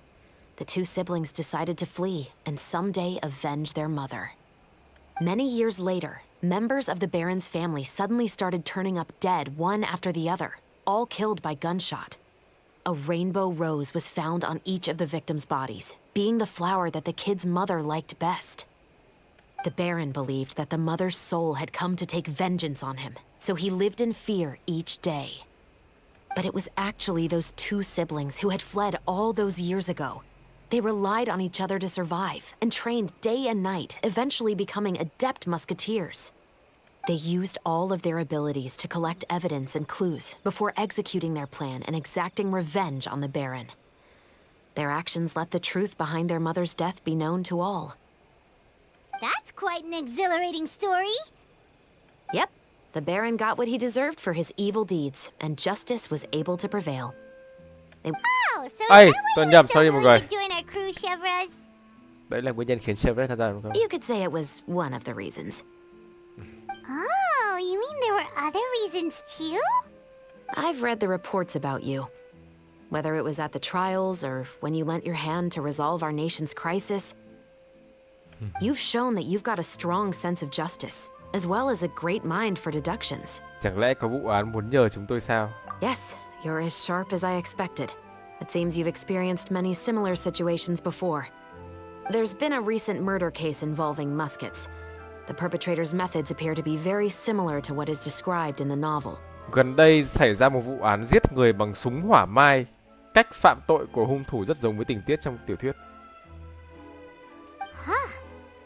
The two siblings decided to flee and someday avenge their mother. Many years later, members of the Baron's family suddenly started turning up dead one after the other, all killed by gunshot. A rainbow rose was found on each of the victims' bodies, being the flower that the kid's mother liked best. The Baron believed that the mother's soul had come to take vengeance on him, so he lived in fear each day. But it was actually those two siblings who had fled all those years ago. They relied on each other to survive and trained day and night, eventually becoming adept musketeers. They used all of their abilities to collect evidence and clues before executing their plan and exacting revenge on the Baron. Their actions let the truth behind their mother's death be known to all. That's quite an exhilarating story. Yep, the Baron got what he deserved for his evil deeds, and justice was able to prevail. They... Oh, so Ây, is that tôi why nhầm, you're so sorry mọi willing người. to join our crew, Chevrolet? Đấy là nguyên nhân khiến Chevrolet tham gia đúng không? You could say it was one of the reasons. Oh, you mean there were other reasons too? I've read the reports about you. Whether it was at the trials or when you lent your hand to resolve our nation's crisis, you've shown that you've got a strong sense of justice, as well as a great mind for deductions. Chẳng lẽ có vụ án muốn nhờ chúng tôi sao? Yes, you're as sharp as I expected. It seems you've experienced many similar situations before. There's been a recent murder case involving muskets. The perpetrator's methods appear to be very similar to what is described in the novel. Gần đây xảy ra một vụ án giết người bằng súng hỏa mai. Cách phạm tội của hung thủ rất giống với tình tiết trong tiểu thuyết. Huh?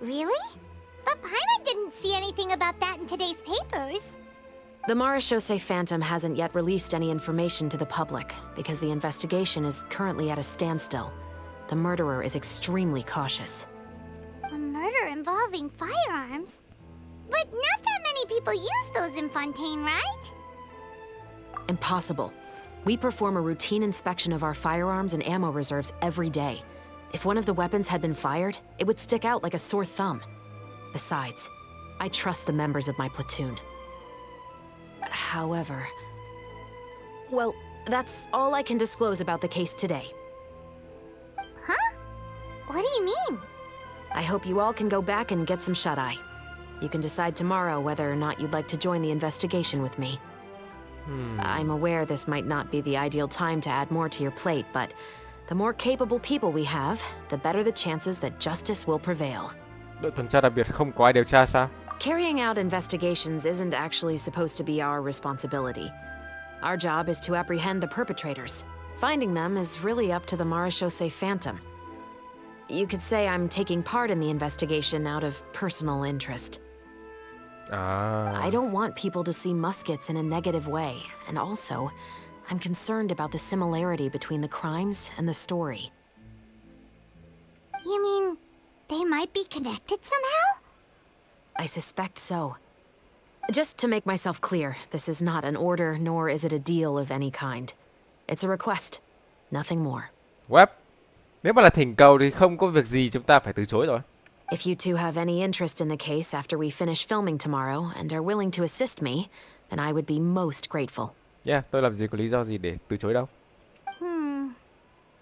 Really? But Paimon didn't see anything about that in today's papers. The Marechaussee Phantom hasn't yet released any information to the public because the investigation is currently at a standstill. The murderer is extremely cautious. A murder involving firearms? But not that many people use those in Fontaine, right? Impossible. We perform a routine inspection of our firearms and ammo reserves every day. If one of the weapons had been fired, it would stick out like a sore thumb. Besides, I trust the members of my platoon. However... Well, that's all I can disclose about the case today. Huh? What do you mean? I hope you all can go back and get some shut-eye. You can decide tomorrow whether or not you'd like to join the investigation with me. I'm aware this might not be the ideal time to add more to your plate, but the more capable people we have, the better the chances that justice will prevail. Đội tuần tra đặc biệt không có ai điều tra sao? Carrying out investigations isn't actually supposed to be our responsibility. Our job is to apprehend the perpetrators. Finding them is really up to the Marechaussee Phantom. You could say I'm taking part in the investigation out of personal interest. I don't want people to see muskets in a negative way, and also, I'm concerned about the similarity between the crimes and the story. You mean they might be connected somehow? I suspect so. Just to make myself clear, this is not an order, nor is it a deal of any kind. It's a request, nothing more. Web. Nếu mà là thỉnh cầu thì không có việc gì chúng ta phải từ chối rồi. If you two have any interest in the case after we finish filming tomorrow and are willing to assist me, then I would be most grateful. Yeah, tôi làm gì có lý do gì để từ chối đâu.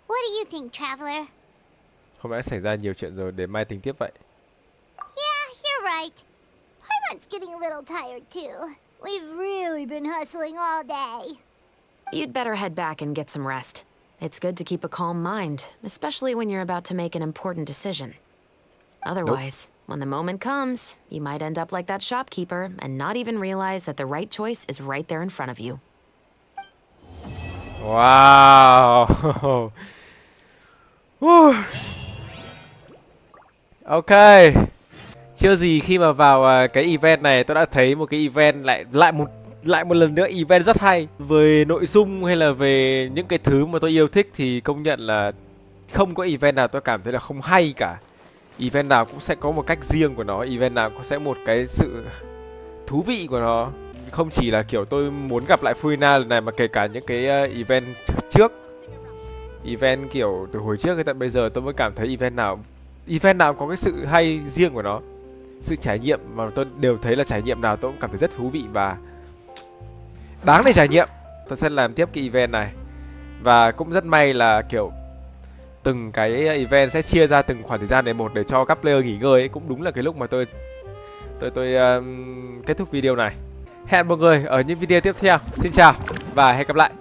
What do you think, Traveler? Hôm nay xảy ra nhiều chuyện rồi, để mai tính tiếp vậy. Yeah, you're right. Paimon's getting a little tired too. We've really been hustling all day. You'd better head back and get some rest. It's good to keep a calm mind, especially when you're about to make an important decision. Otherwise, when the moment comes, you might end up like that shopkeeper and not even realize that the right choice is right there in front of you. Wow. Ok. Chưa gì khi mà vào cái event này tôi đã thấy một cái event lại một lại một lần nữa event rất hay. Về nội dung hay là về những cái thứ mà tôi yêu thích thì công nhận là không có event nào tôi cảm thấy là không hay cả. Event nào cũng sẽ có một cách riêng của nó, event nào cũng sẽ một cái sự thú vị của nó. Không chỉ là kiểu tôi muốn gặp lại Furina lần này mà kể cả những cái event trước, event kiểu từ hồi trước đến tận bây giờ tôi mới cảm thấy event nào có cái sự hay riêng của nó. Sự trải nghiệm mà tôi đều thấy là trải nghiệm nào tôi cũng cảm thấy rất thú vị và đáng để trải nghiệm. Tôi sẽ làm tiếp cái event này. Và cũng rất may là kiểu từng cái event sẽ chia ra từng khoảng thời gian này một để cho các player nghỉ ngơi ấy. Cũng đúng là cái lúc mà tôi kết thúc video này. Hẹn mọi người ở những video tiếp theo. Xin chào và hẹn gặp lại.